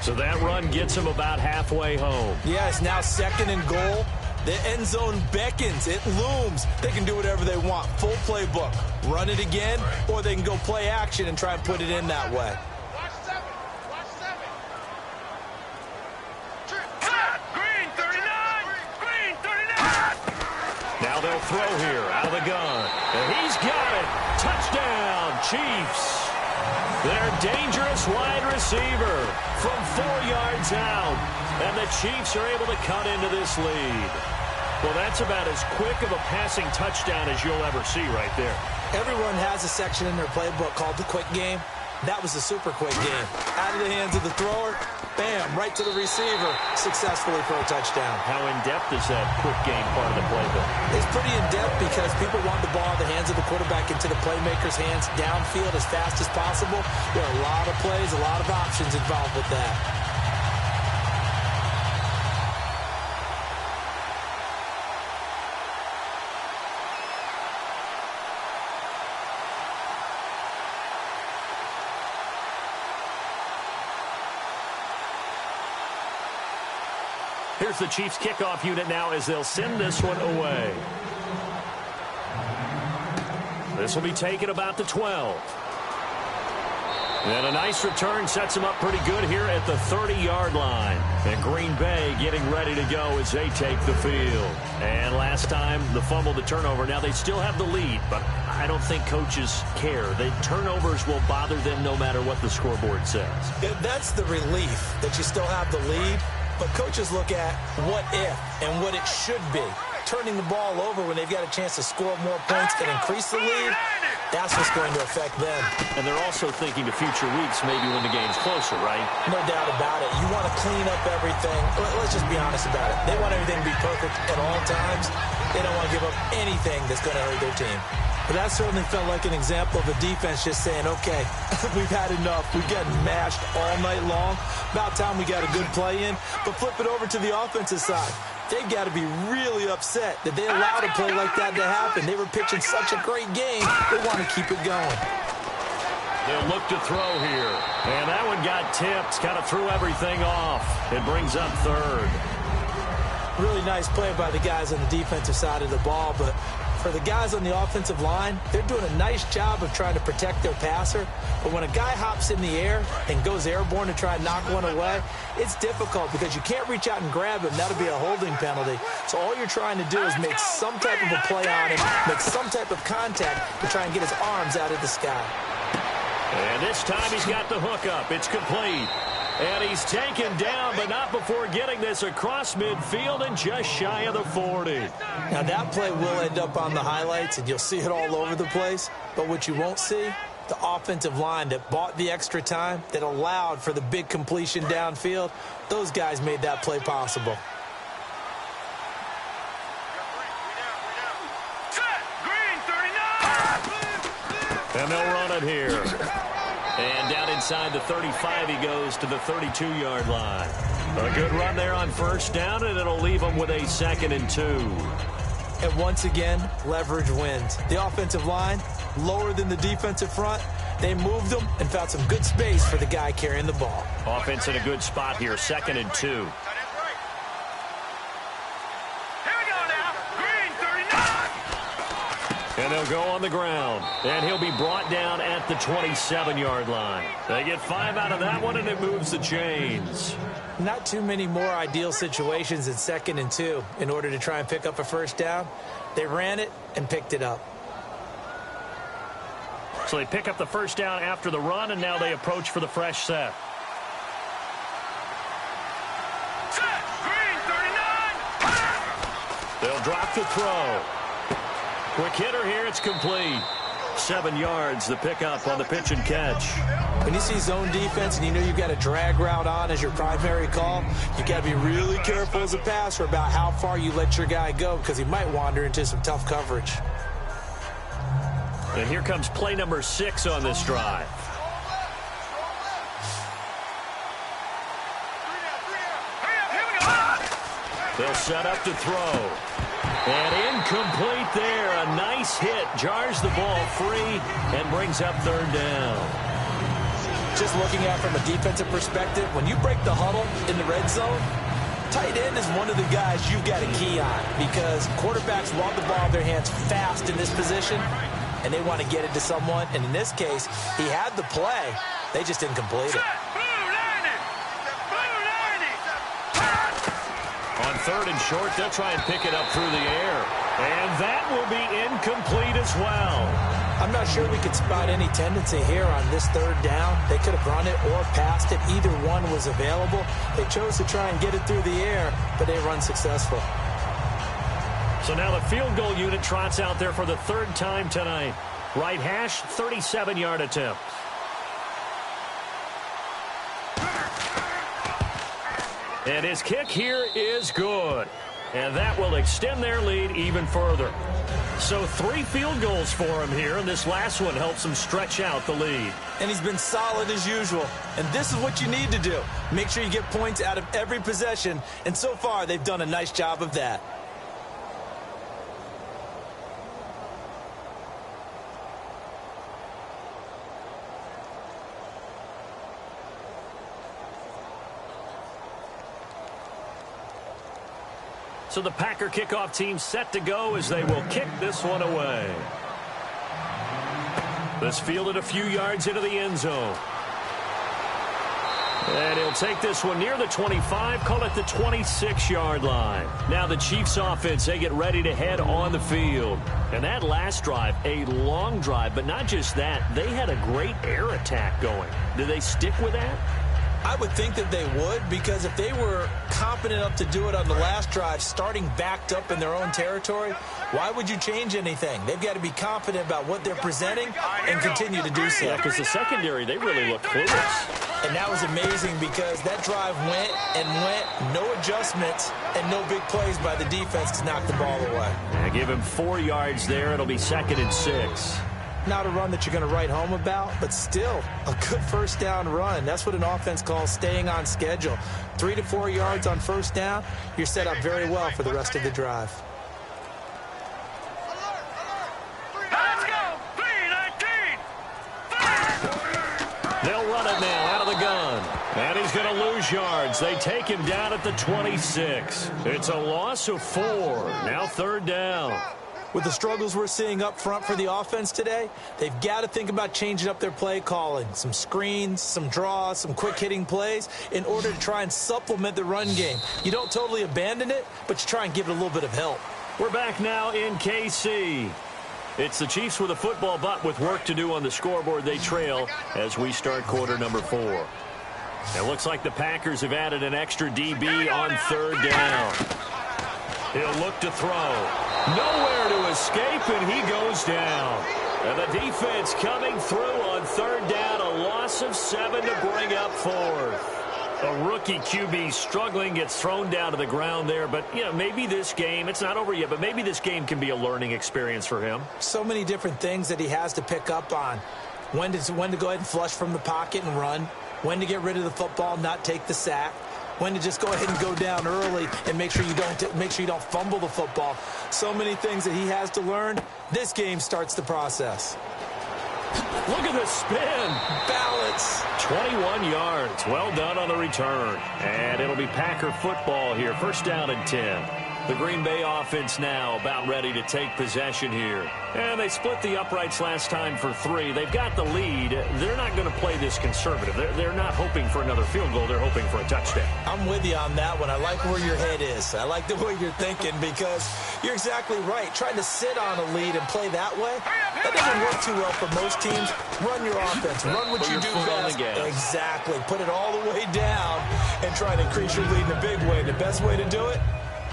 So that run gets him about halfway home. Yeah, it's now second and goal. The end zone beckons. It looms. They can do whatever they want. Full playbook. Run it again, or they can go play action and try and put it in that way. Watch 7. Cut. Green 39. Green 39. Now they'll throw here out of the gun. And he's got it. Touchdown, Chiefs. Their dangerous wide receiver from 4 yards out. And the Chiefs are able to cut into this lead. Well, that's about as quick of a passing touchdown as you'll ever see right there. Everyone has a section in their playbook called the quick game. That was a super quick game. Out of the hands of the thrower, bam, right to the receiver, successfully for a touchdown. How in-depth is that quick game part of the playbook? It's pretty in-depth because people want the ball in the hands of the quarterback into the playmaker's hands downfield as fast as possible. There are a lot of plays, a lot of options involved with that. Here's the Chiefs kickoff unit now as they'll send this one away. This will be taken about the 12. And a nice return sets them up pretty good here at the 30-yard line. And Green Bay getting ready to go as they take the field. And last time, the fumble, the turnover. Now they still have the lead, but I don't think coaches care. The turnovers will bother them no matter what the scoreboard says. That's the relief that you still have the lead. But coaches look at what if and what it should be. Turning the ball over when they've got a chance to score more points and increase the lead, that's what's going to affect them. And they're also thinking to future weeks, maybe when the game's closer, right? No doubt about it. You want to clean up everything. Let's just be honest about it. They want everything to be perfect at all times. They don't want to give up anything that's going to hurt their team. But that certainly felt like an example of a defense just saying, okay, we've had enough. We've gotten mashed all night long. About time we got a good play in. But flip it over to the offensive side. They've got to be really upset that they allowed a play like that to happen. They were pitching such a great game. They want to keep it going. They'll look to throw here. And that one got tipped. Kind of threw everything off. It brings up third. Really nice play by the guys on the defensive side of the ball, but for the guys on the offensive line, they're doing a nice job of trying to protect their passer. But when a guy hops in the air and goes airborne to try and knock one away, it's difficult because you can't reach out and grab him. That'll be a holding penalty. So all you're trying to do is make some type of a play on him, make some type of contact to try and get his arms out of the sky. And this time he's got the hook up. It's complete. And he's taken down, but not before getting this across midfield and just shy of the 40. Now, that play will end up on the highlights, and you'll see it all over the place. But what you won't see, the offensive line that bought the extra time, that allowed for the big completion downfield, those guys made that play possible. And they'll run it here. And down inside the 35, he goes to the 32-yard line. A good run there on first down, and it'll leave him with a 2nd and 2. And once again, leverage wins. The offensive line, lower than the defensive front, They moved them and found some good space for the guy carrying the ball. Offense in a good spot here, 2nd and 2. And they'll go on the ground. And he'll be brought down at the 27-yard line. They get 5 out of that one, and it moves the chains. Not too many more ideal situations in 2nd and 2 in order to try and pick up a first down. They ran it and picked it up. So they pick up the first down after the run, and now they approach for the fresh set. Set, green, 39. They'll drop the throw. Quick hitter here, it's complete. 7 yards, the pickup on the pitch and catch. When you see zone defense and you know you've got a drag route on as your primary call, you got to be really careful as a passer about how far you let your guy go because he might wander into some tough coverage. And here comes play number 6 on this drive. They'll set up to throw. And incomplete there. A nice hit. Jars the ball free and brings up 3rd down. Just looking at it from a defensive perspective, when you break the huddle in the red zone, tight end is one of the guys you've got a key on because quarterbacks want the ball in their hands fast in this position, and they want to get it to someone. And in this case, he had the play. They just didn't complete it. On 3rd and short, they'll try and pick it up through the air. And that will be incomplete as well. I'm not sure we could spot any tendency here on this 3rd down. They could have run it or passed it. Either one was available. They chose to try and get it through the air, but they run successful. So now the field goal unit trots out there for the 3rd time tonight. Right hash, 37-yard attempt. And his kick here is good. And that will extend their lead even further. So 3 field goals for him here, and this last one helps him stretch out the lead. And he's been solid as usual. And this is what you need to do. Make sure you get points out of every possession. And so far, they've done a nice job of that. So the Packer kickoff team set to go as they will kick this one away. This fielded a few yards into the end zone. And he'll take this one near the 25, call it the 26-yard line. Now the Chiefs offense, they get ready to head on the field. And that last drive, a long drive, but not just that, they had a great air attack going. Do they stick with that? I would think that they would, because if they were competent enough to do it on the last drive, starting backed up in their own territory, why would you change anything? They've got to be confident about what they're presenting and continue to do so. Yeah, because the secondary, they really look clueless. And that was amazing because that drive went and went, no adjustments and no big plays by the defense to knock the ball away. Yeah, give him 4 yards there. It'll be 2nd and 6. Not a run that you're going to write home about, but still a good first down run. That's what an offense calls staying on schedule. 3 to 4 yards on first down, you're set up very well for the rest of the drive. Let's go! 3-19! They'll run it now out of the gun. And he's going to lose yards. They take him down at the 26. It's a loss of 4. Now 3rd down. With the struggles we're seeing up front for the offense today, they've got to think about changing up their play calling. Some screens, some draws, some quick-hitting plays in order to try and supplement the run game. You don't totally abandon it, but you try and give it a little bit of help. We're back now in KC. It's the Chiefs with a football, but with work to do on the scoreboard, they trail as we start quarter number 4. It looks like the Packers have added an extra DB on 3rd down. He'll look to throw. Nowhere to escape, and he goes down. And the defense coming through on 3rd down. A loss of 7 to bring up 4th. A rookie QB struggling, gets thrown down to the ground there. But, you know, maybe this game, it's not over yet, but maybe this game can be a learning experience for him. So many different things that he has to pick up on. When to go ahead and flush from the pocket and run. When to get rid of the football, not take the sack. When to just go ahead and go down early and make sure you don't fumble the football. So many things that he has to learn. This game starts the process. Look at the spin. Balance. 21 yards. Well done on the return. And it'll be Packer football here. First down and 10. The Green Bay offense now about ready to take possession here. And they split the uprights last time for 3. They've got the lead. They're not going to play this conservative. They're not hoping for another field goal. They're hoping for a touchdown. I'm with you on that one. I like where your head is. I like the way you're thinking because you're exactly right. Trying to sit on a lead and play that way, that doesn't work too well for most teams. Run your offense. Run what you do best. Exactly. Put it all the way down and try to increase your lead in a big way. The best way to do it,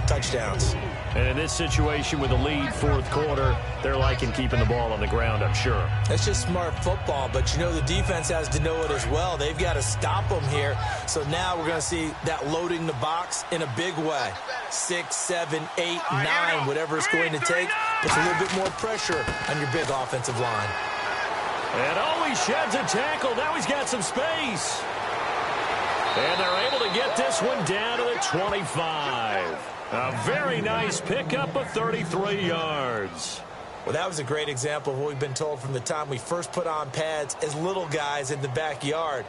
touchdowns. And in this situation with a lead fourth quarter, they're liking keeping the ball on the ground, I'm sure. That's just smart football, but you know the defense has to know it as well. They've got to stop them here. So now we're going to see that loading the box in a big way. 6, 7, 8, 9, whatever it's going to take. Puts a little bit more pressure on your big offensive line. And he sheds a tackle. Now he's got some space. And they're able to get this one down to the 25. A very nice pickup of 33 yards. Well, that was a great example of what we've been told from the time we first put on pads as little guys in the backyard.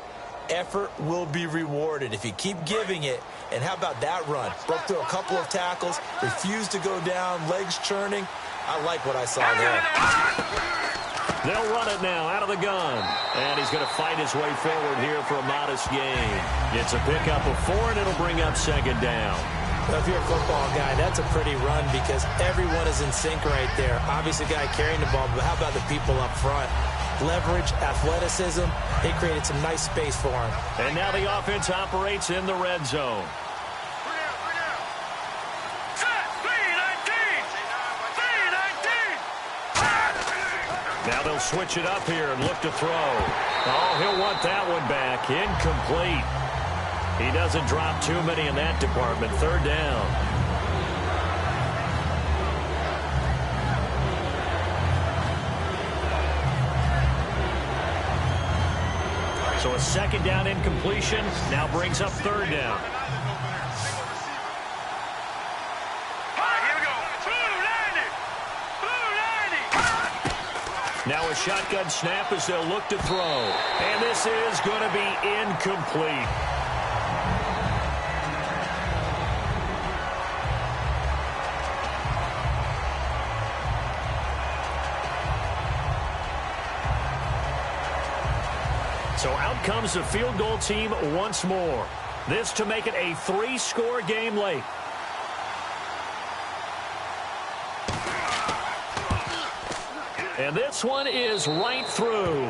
Effort will be rewarded if you keep giving it. And how about that run? Broke through a couple of tackles, refused to go down, legs churning. I like what I saw there. They'll run it now out of the gun. And he's going to fight his way forward here for a modest gain. It's a pickup of 4, and it'll bring up second down. Well, if you're a football guy, that's a pretty run because everyone is in sync right there. Obviously, the guy carrying the ball, but how about the people up front? Leverage, athleticism, they created some nice space for him. And now the offense operates in the red zone. Now they'll switch it up here and look to throw. Oh, he'll want that one back. Incomplete. He doesn't drop too many in that department. Third down. So a second down incompletion now brings up third down. Now a shotgun snap as they'll look to throw. And this is going to be incomplete. So out comes the field goal team once more. This to make it a 3-score game late. And this one is right through.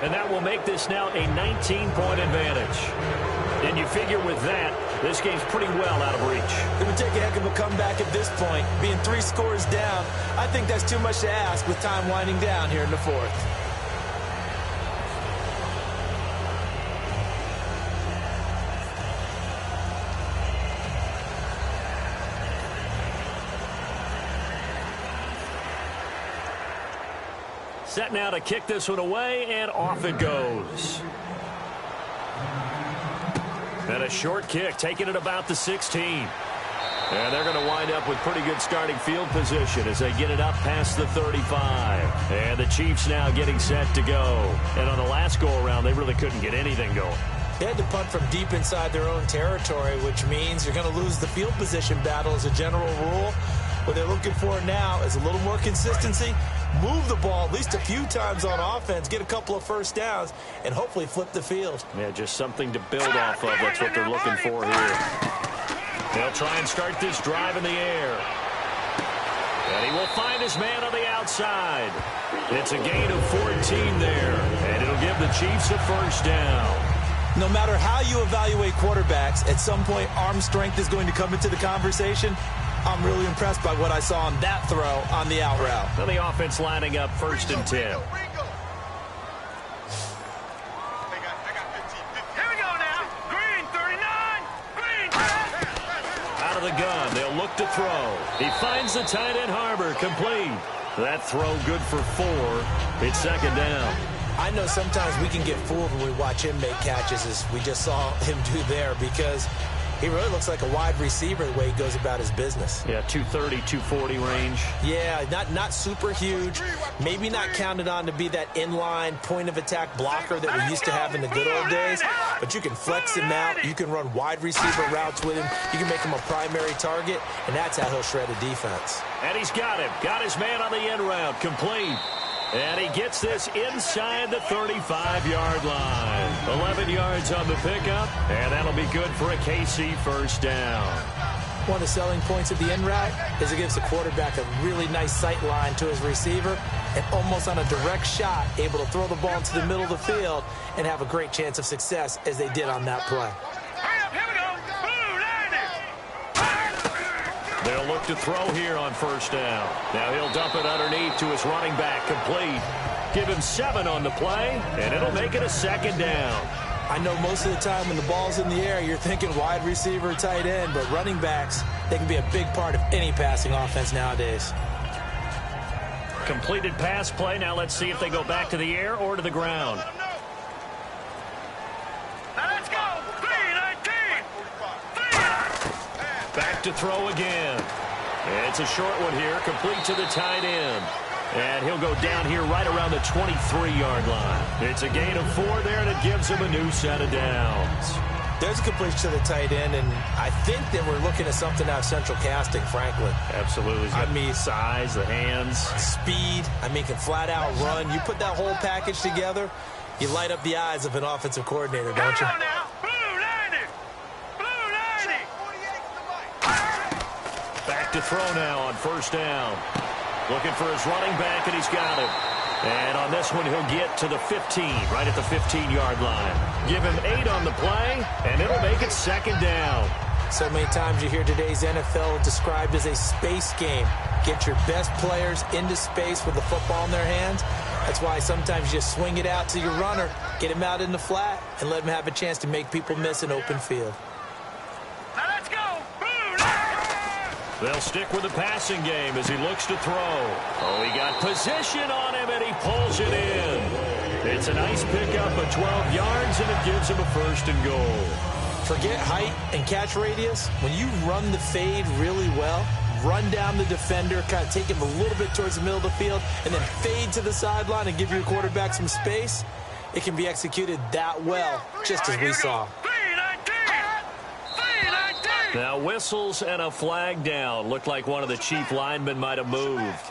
And that will make this now a 19-point advantage. And you figure with that, this game's pretty well out of reach. It would take a heck of a comeback at this point. Being 3 scores down, I think that's too much to ask with time winding down here in the fourth. Set now to kick this one away, and off it goes. And a short kick, taking it about the 16. And they're going to wind up with pretty good starting field position as they get it up past the 35. And the Chiefs now getting set to go. And on the last go-around, they really couldn't get anything going. They had to punt from deep inside their own territory, which means you're going to lose the field position battle as a general rule. What they're looking for now is a little more consistency. Move the ball at least a few times on offense, get a couple of first downs, and hopefully flip the field. Yeah, just something to build off of. That's what they're looking for here. They'll try and start this drive in the air. And he will find his man on the outside. It's a gain of 14 there, and it'll give the Chiefs a first down. No matter how you evaluate quarterbacks, at some point arm strength is going to come into the conversation. I'm really impressed by what I saw on that throw on the out route. Well, the offense lining up first and 10. Here we go now. Green, 39. Green. Out of the gun, they'll look to throw. He finds the tight end Harbor, complete. That throw good for 4. It's second down. I know sometimes we can get fooled when we watch him make catches, as we just saw him do there, because He really looks like a wide receiver the way he goes about his business. Yeah, 230, 240 range. Yeah, not super huge. Maybe not counted on to be that inline point-of-attack blocker that we used to have in the good old days. But you can flex him out. You can run wide receiver routes with him. You can make him a primary target, and that's how he'll shred a defense. And he's got him. Got his man on the end route. Complete. And he gets this inside the 35-yard line. 11 yards on the pickup, and that'll be good for a KC first down. One of the selling points of the end route is it gives the quarterback a really nice sight line to his receiver and almost on a direct shot able to throw the ball into the middle of the field and have a great chance of success as they did on that play. They'll look to throw here on first down. Now he'll dump it underneath to his running back, complete. Give him 7 on the play, and it'll make it a second down. I know most of the time when the ball's in the air, you're thinking wide receiver, tight end, but running backs, they can be a big part of any passing offense nowadays. Completed pass play. Now let's see if they go back to the air or to the ground. Let's go. 3-19. Back to throw again. It's a short one here, complete to the tight end. And he'll go down here right around the 23-yard line. It's a gain of 4 there, and it gives him a new set of downs. There's a completion to the tight end, and I think that we're looking at something out of central casting, frankly. Absolutely. I mean, size, the hands. Speed. I mean, can flat out run. You put that whole package together, you light up the eyes of an offensive coordinator, don't you? Back to throw now on first down. Looking for his running back, and he's got him. And on this one, he'll get to the 15, right at the 15-yard line. Give him 8 on the play, and it'll make it second down. So many times you hear today's NFL described as a space game. Get your best players into space with the football in their hands. That's why sometimes you just swing it out to your runner, get him out in the flat, and let him have a chance to make people miss an open field. They'll stick with the passing game as he looks to throw. Oh, he got position on him, and he pulls it in. It's a nice pickup of 12 yards, and it gives him a first and goal. Forget height and catch radius. When you run the fade really well, run down the defender, kind of take him a little bit towards the middle of the field, and then fade to the sideline and give your quarterback some space, it can be executed that well, just as we saw. Now whistles and a flag down. Looked like one of the chief linemen might have moved.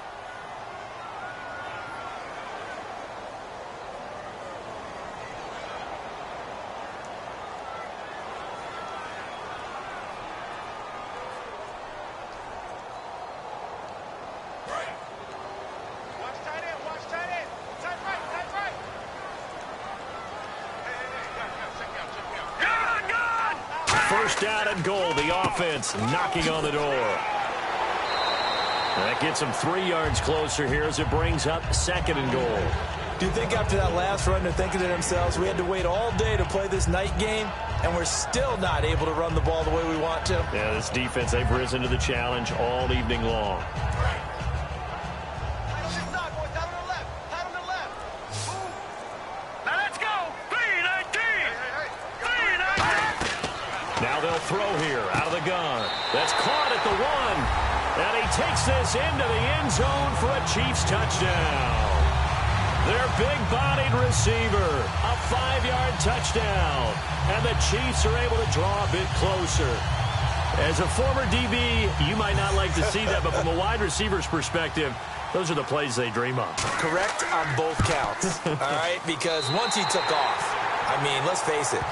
First down and goal. The offense knocking on the door. That gets them 3 yards closer here as it brings up second and goal. Do you think after that last run they're thinking to themselves, we had to wait all day to play this night game, and we're still not able to run the ball the way we want to? Yeah, this defense, they've risen to the challenge all evening long. Now they'll throw here out of the gun. That's caught at the 1. And he takes this into the end zone for a Chiefs touchdown. Their big-bodied receiver, a 5-yard touchdown. And the Chiefs are able to draw a bit closer. As a former DB, you might not like to see that, but from a wide receiver's perspective, those are the plays they dream of. Correct on both counts, all right? Because once he took off, I mean, let's face it,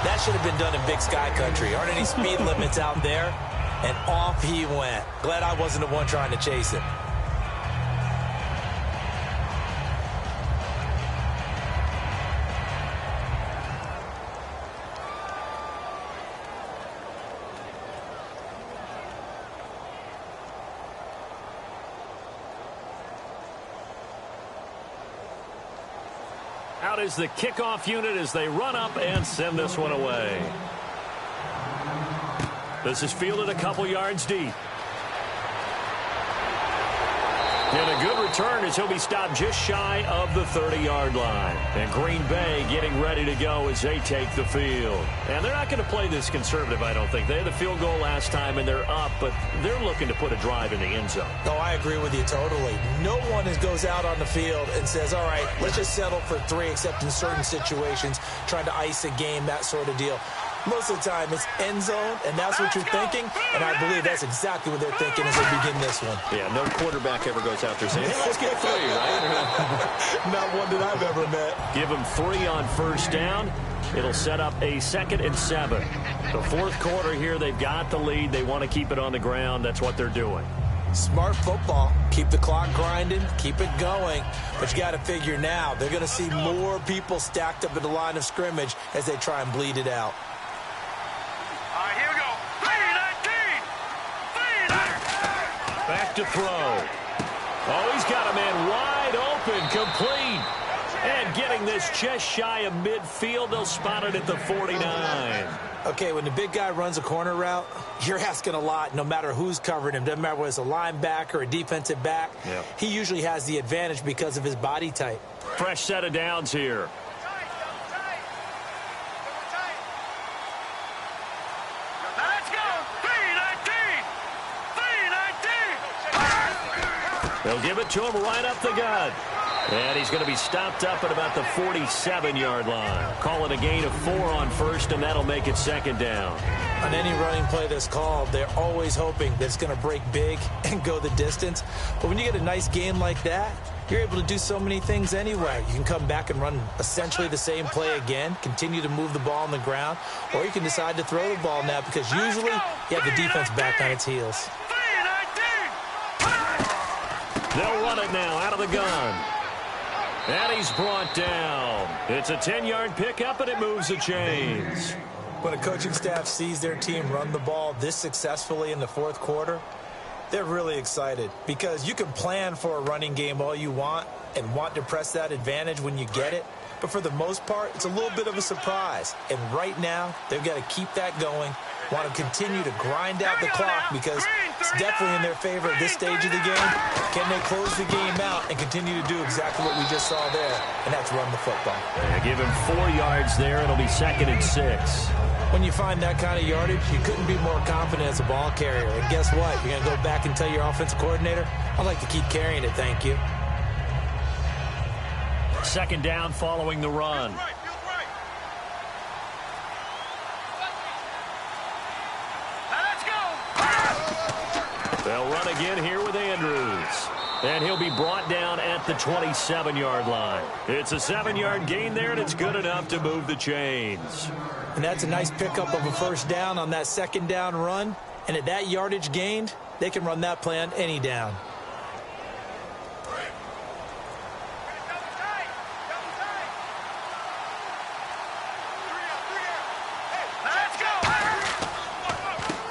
that should have been done in Big Sky Country. Aren't any speed limits out there? And off he went. Glad I wasn't the one trying to chase him. Out is the kickoff unit as they run up and send this one away. This is fielded a couple yards deep. And a good return as he'll be stopped just shy of the 30-yard line. And Green Bay getting ready to go as they take the field. And they're not going to play this conservative, I don't think. They had the field goal last time, and they're up, but they're looking to put a drive in the end zone. No, I agree with you totally. No one goes out on the field and says, all right, let's just settle for 3, except in certain situations, trying to ice a game, that sort of deal. Most of the time, it's end zone, and that's what you're thinking, and I believe that's exactly what they're thinking as they begin this one. Yeah, no quarterback ever goes out there saying, hey, let's get 3, right? Not one that I've ever met. Give them 3 on first down. It'll set up a 2nd and 7. The fourth quarter here, they've got the lead. They want to keep it on the ground. That's what they're doing. Smart football. Keep the clock grinding. Keep it going. But you got to figure now, they're going to see more people stacked up at the line of scrimmage as they try and bleed it out. Here we go. 3-19. Back to throw. Oh, he's got a man wide open, complete. And getting this just shy of midfield, they'll spot it at the 49. Okay, when the big guy runs a corner route, you're asking a lot no matter who's covering him. Doesn't matter whether it's a linebacker or a defensive back. Yep. He usually has the advantage because of his body type. Fresh set of downs here. Let's go. 3-19. They'll give it to him right up the gut. And he's going to be stopped up at about the 47-yard line. Call it a gain of 4 on first, and that'll make it 2nd down. On any running play that's called, they're always hoping that it's going to break big and go the distance. But when you get a nice gain like that, you're able to do so many things anyway. You can come back and run essentially the same play again, continue to move the ball on the ground, or you can decide to throw the ball now because usually you have the defense back on its heels. They'll run it now out of the gun. And he's brought down. It's a 10-yard pickup, and it moves the chains. When a coaching staff sees their team run the ball this successfully in the fourth quarter, they're really excited because you can plan for a running game all you want and want to press that advantage when you get it. But for the most part, it's a little bit of a surprise. And right now, they've got to keep that going, want to continue to grind out the clock because it's definitely in their favor at this stage of the game. Can they close the game out and continue to do exactly what we just saw there, and that's run the football. Give him 4 yards there. It'll be 2nd and 6. When you find that kind of yardage, you couldn't be more confident as a ball carrier. And guess what? You're going to go back and tell your offensive coordinator, I'd like to keep carrying it, thank you. 2nd down following the run. They'll run again here with Andrews. And he'll be brought down at the 27-yard line. It's a 7-yard gain there, and it's good enough to move the chains. And that's a nice pickup of a first down on that 2nd down run. And at that yardage gained, they can run that play on any down.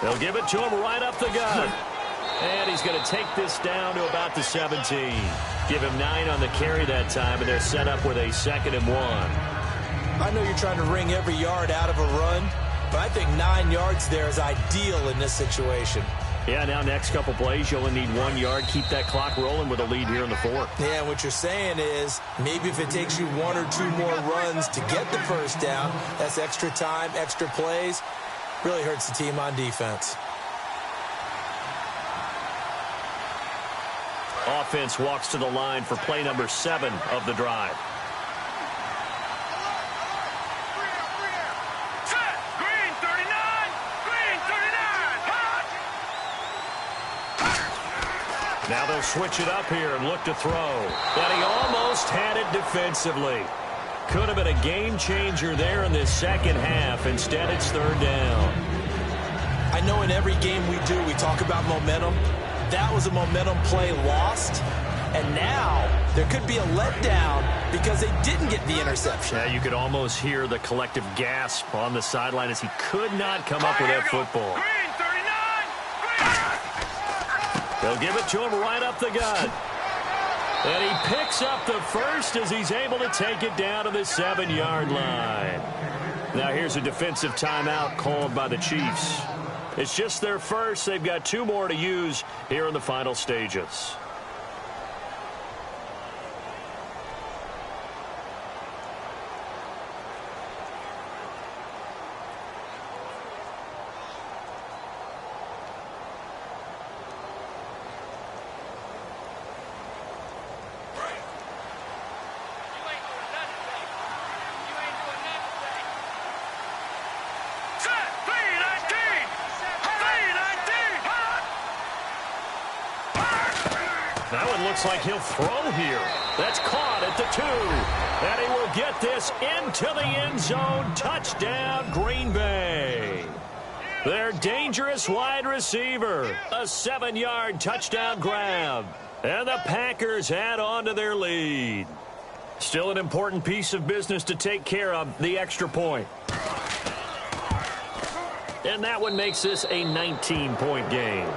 They'll give it to him right up the gut. And he's going to take this down to about the 17. Give him 9 on the carry that time, and they're set up with a 2nd and 1. I know you're trying to wring every yard out of a run, but I think 9 yards there is ideal in this situation. Yeah, now next couple plays, you only need 1 yard. Keep that clock rolling with a lead here in the 4th. Yeah, and what you're saying is maybe if it takes you 1 or 2 more runs to get the first down, that's extra time, extra plays. Really hurts the team on defense. Offense walks to the line for play number 7 of the drive. Set. Green 39. Green 39. Now they'll switch it up here and look to throw. And he almost had it defensively. Could have been a game changer there in this second half. Instead, it's 3rd down. I know in every game we do, we talk about momentum. That was a momentum play lost. And now there could be a letdown because they didn't get the interception. Yeah, you could almost hear the collective gasp on the sideline as he could not come up with that football. Green 39. They'll give it to him right up the gut. And he picks up the first as he's able to take it down to the 7-yard line. Now here's a defensive timeout called by the Chiefs. It's just their first. They've got 2 more to use here in the final stages. looks like he'll throw here. That's caught at the 2. And he will get this into the end zone. Touchdown, Green Bay. Their dangerous wide receiver. A 7-yard touchdown grab. And the Packers add on to their lead. Still an important piece of business to take care of, the extra point. And that one makes this a 19-point game.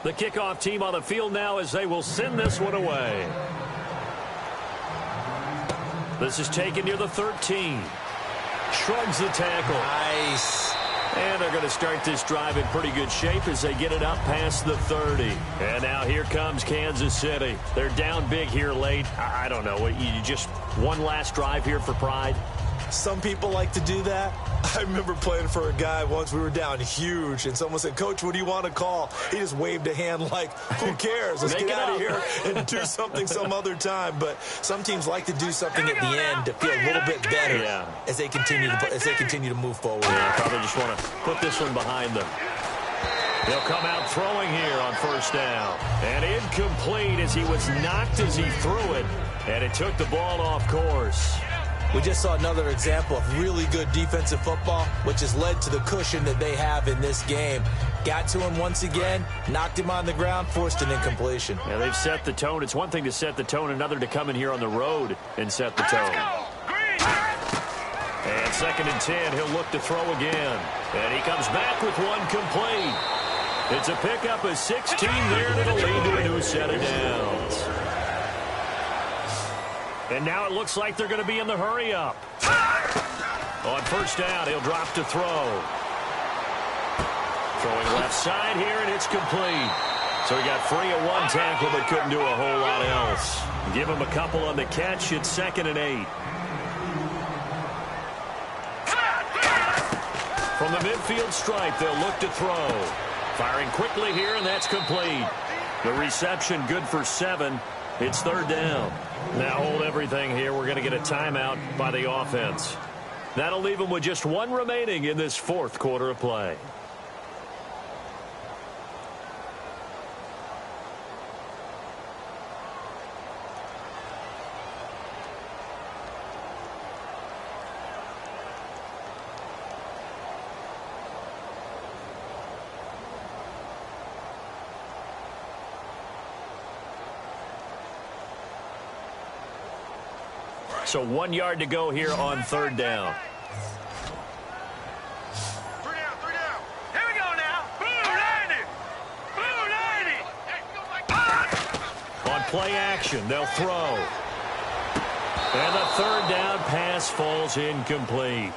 The kickoff team on the field now as they will send this one away. This is taken near the 13. Shrugs the tackle. Nice. And they're going to start this drive in pretty good shape as they get it up past the 30. And now here comes Kansas City. They're down big here late. I don't know. You just one last drive here for pride? Some people like to do that. I remember playing for a guy once. We were down huge, and someone said, "Coach, what do you want to call?" He just waved a hand like, "Who cares? Let's get out of here and do something some other time." But some teams like to do something at the end to feel a little bit better as they continue to move forward. Yeah, probably just want to put this one behind them. He'll come out throwing here on first down. And incomplete as he was knocked as he threw it. And it took the ball off course. We just saw another example of really good defensive football, which has led to the cushion that they have in this game. Got to him once again, knocked him on the ground, forced an incompletion. Yeah, they've set the tone. It's one thing to set the tone, another to come in here on the road and set the tone. And 2nd and 10, he'll look to throw again. And he comes back with one complete. It's a pickup of 16 there, and it'll lead to a new set of downs. And now it looks like they're going to be in the hurry-up. On first down, he'll drop to throw. Throwing left side here, and it's complete. So he got free at one tackle, but couldn't do a whole lot else. Give him a couple on the catch. It's 2nd and 8. From the midfield stripe, they'll look to throw. Firing quickly here, and that's complete. The reception good for 7. It's 3rd down. Now hold everything here. We're going to get a timeout by the offense. That'll leave them with just one remaining in this 4th quarter of play. So 1 yard to go here on 3rd down. 3 down. Here we go now. Blue 90. On play action, they'll throw. And the 3rd down pass falls incomplete.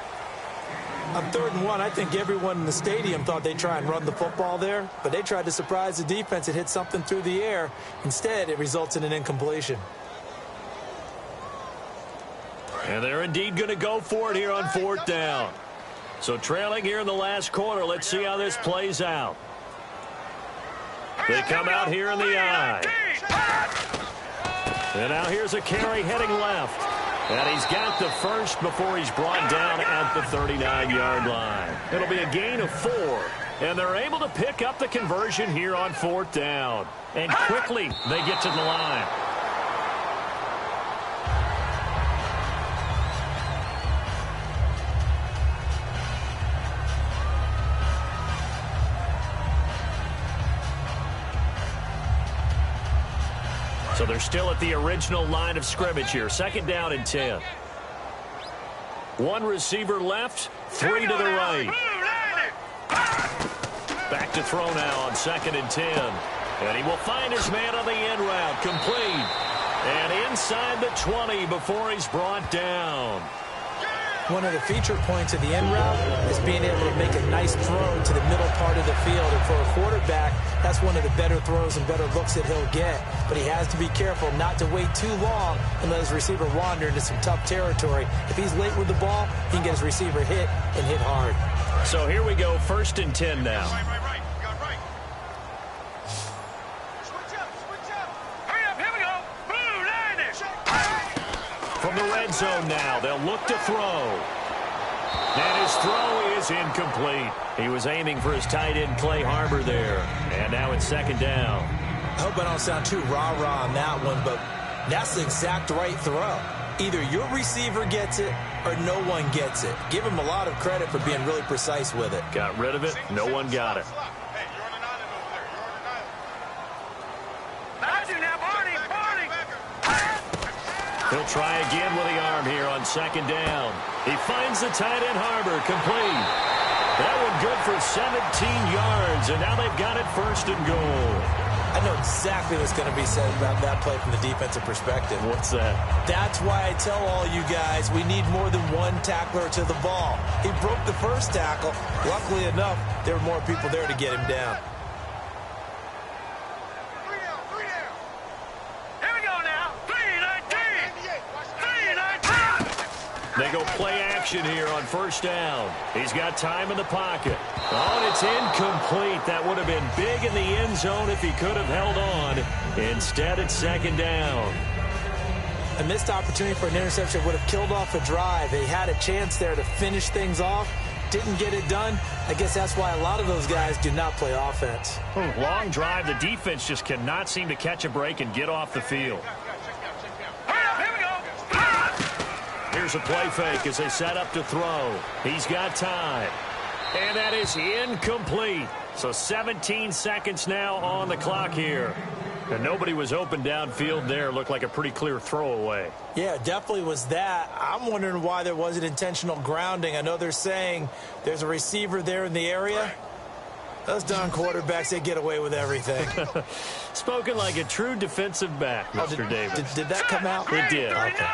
On 3rd and 1, I think everyone in the stadium thought they'd try and run the football there, but they tried to surprise the defense and hit something through the air. Instead, it results in an incompletion. And they're indeed going to go for it here on 4th down. So trailing here in the last quarter. Let's see how this plays out. They come out here in the I. And now here's a carry heading left. And he's got the first before he's brought down at the 39-yard line. It'll be a gain of 4. And they're able to pick up the conversion here on 4th down. And quickly they get to the line. So they're still at the original line of scrimmage here. 2nd down and 10. One receiver left, 3 to the right. Back to throw now on 2nd and 10. And he will find his man on the end route. Complete. And inside the 20 before he's brought down. One of the feature points of the in route is being able to make a nice throw to the middle part of the field. And for a quarterback, that's one of the better throws and better looks that he'll get. But he has to be careful not to wait too long and let his receiver wander into some tough territory. If he's late with the ball, he can get his receiver hit and hit hard. So here we go, 1st and 10 now. Right. You got right. Switch up. Hurry up, here we go. Blue line it. From the red zone now, they'll look to throw. And his throw is incomplete. He was aiming for his tight end, Clay Harbor, there. And now it's 2nd down. I hope I don't sound too rah-rah on that one, but that's the exact right throw. Either your receiver gets it or no one gets it. Give him a lot of credit for being really precise with it. Got rid of it. No one got it. Hey, you're on an island over there. You're on an island. That's it now, Barney. He'll try again with the arm here on 2nd down. He finds the tight end Harbor, complete. That one good for 17 yards, and now they've got it 1st and goal. I know exactly what's going to be said about that play from the defensive perspective. What's that? That's why I tell all you guys we need more than one tackler to the ball. He broke the first tackle. Luckily enough, there were more people there to get him down. Three down. Here we go now. 3-19. 3-19. They go play action here on 1st down. He's got time in the pocket. Oh, and it's incomplete. That would have been big in the end zone if he could have held on. Instead, it's 2nd down. A missed opportunity for an interception would have killed off a drive. They had a chance there to finish things off. Didn't get it done. I guess that's why a lot of those guys do not play offense. Long drive. The defense just cannot seem to catch a break and get off the field. Here we go. Here's a play fake as they set up to throw. He's got time. And that is incomplete. So 17 seconds now on the clock here. And nobody was open downfield there. Looked like a pretty clear throwaway. Yeah, definitely was that. I'm wondering why there wasn't intentional grounding. I know they're saying there's a receiver there in the area. Those darn quarterbacks, they get away with everything. Spoken like a true defensive back, Mr. Davis. Did that come out? It did. Okay.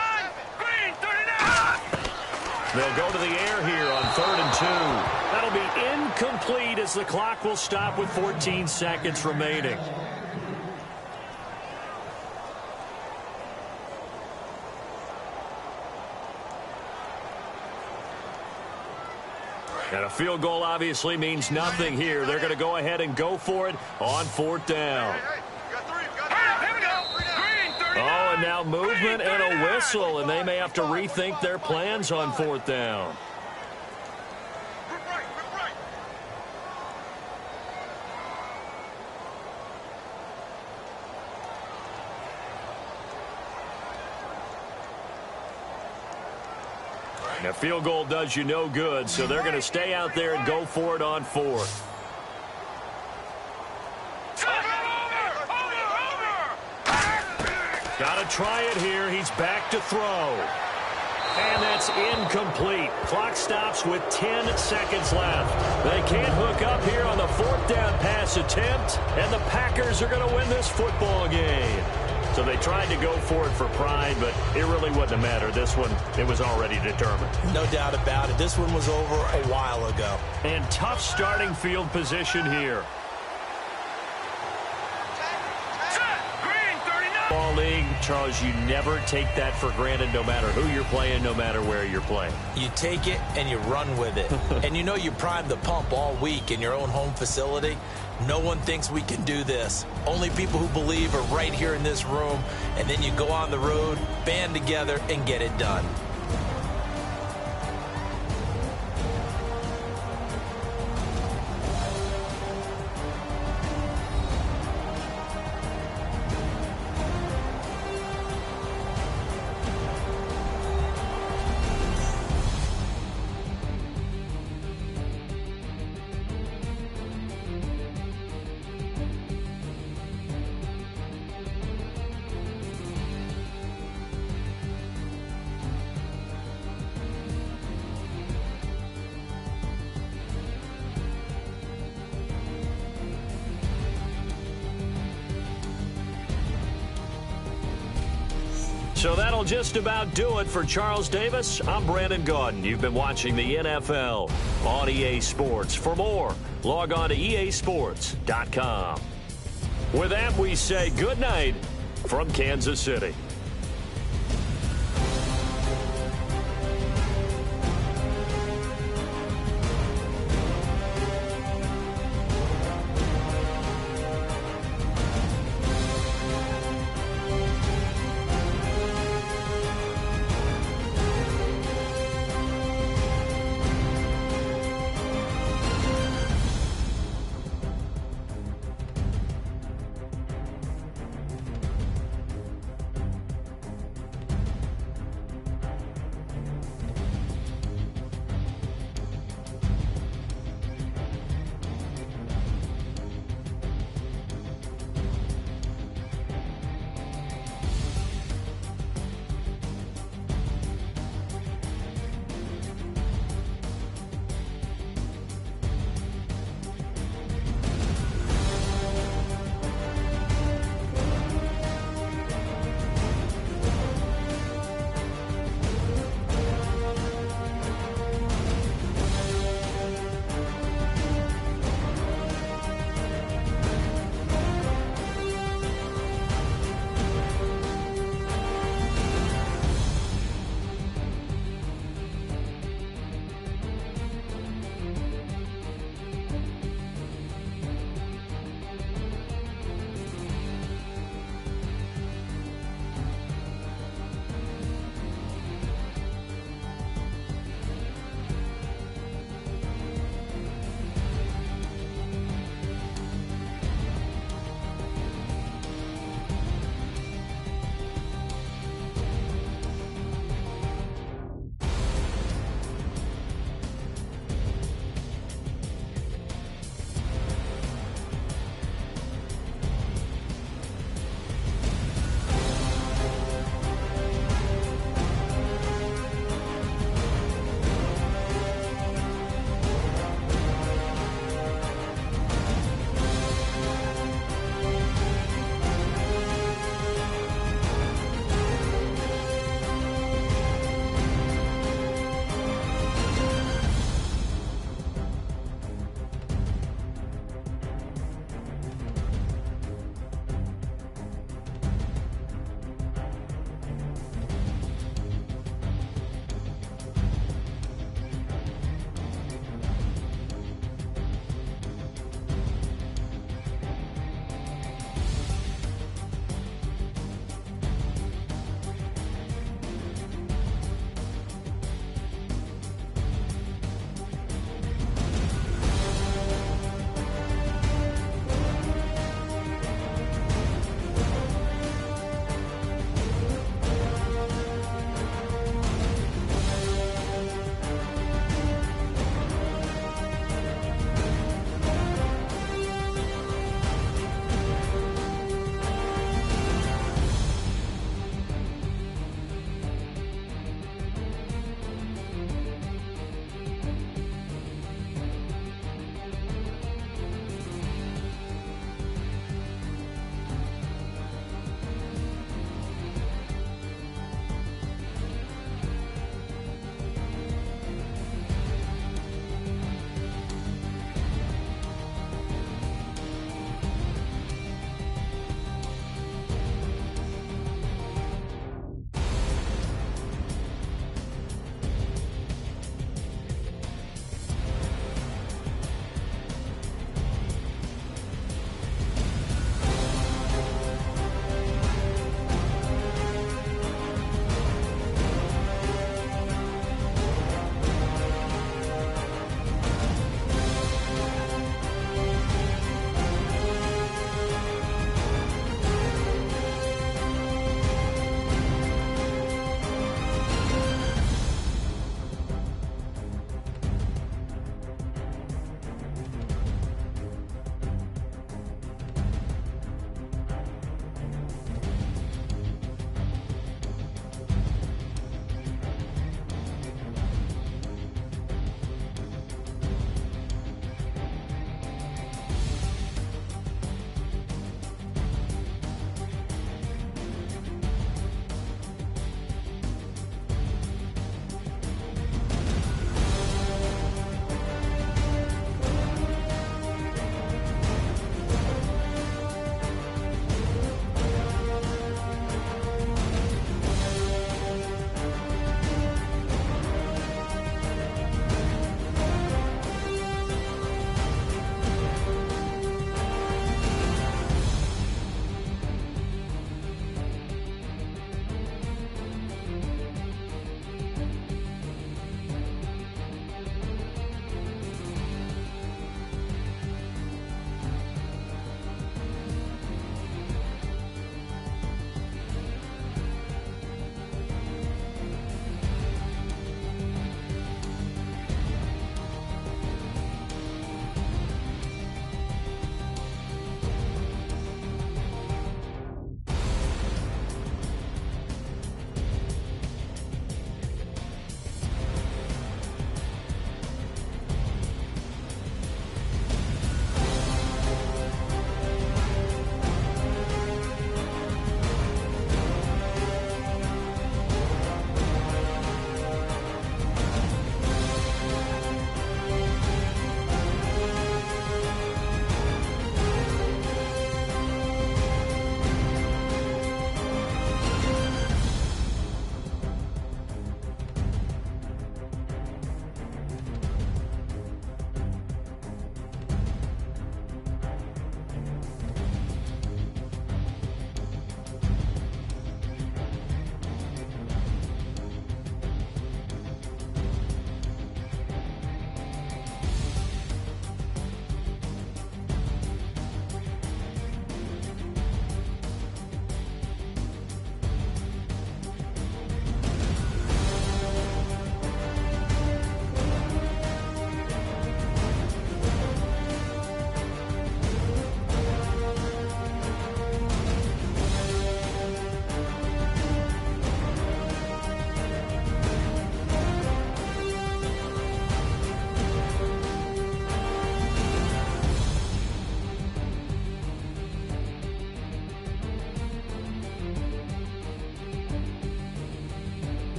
Green 39. They'll go to the air here on 3rd and 2. That'll be incomplete as the clock will stop with 14 seconds remaining. And a field goal obviously means nothing here. They're going to go ahead and go for it on 4th down. Hey, you got three. Here we go. Green 39. Oh, and now movement and a whistle, and they may have to rethink their plans on 4th down. Rip right. And a field goal does you no good, so they're going to stay out there and go for it on 4th. Got to try it here. He's back to throw. And that's incomplete. Clock stops with 10 seconds left. They can't hook up here on the 4th down pass attempt, and the Packers are going to win this football game. So they tried to go for it for pride, but it really wouldn't have mattered. This one, it was already determined. No doubt about it. This one was over a while ago. And tough starting field position here. Ball league, Charles, you never take that for granted no matter who you're playing, no matter where you're playing. You take it and you run with it. And you know you primed the pump all week in your own home facility. No one thinks we can do this. Only people who believe are right here in this room. And then you go on the road, band together, and get it done. So that'll just about do it for Charles Davis. I'm Brandon Gaudin. You've been watching the NFL on EA Sports. For more, log on to easports.com. With that, we say good night from Kansas City.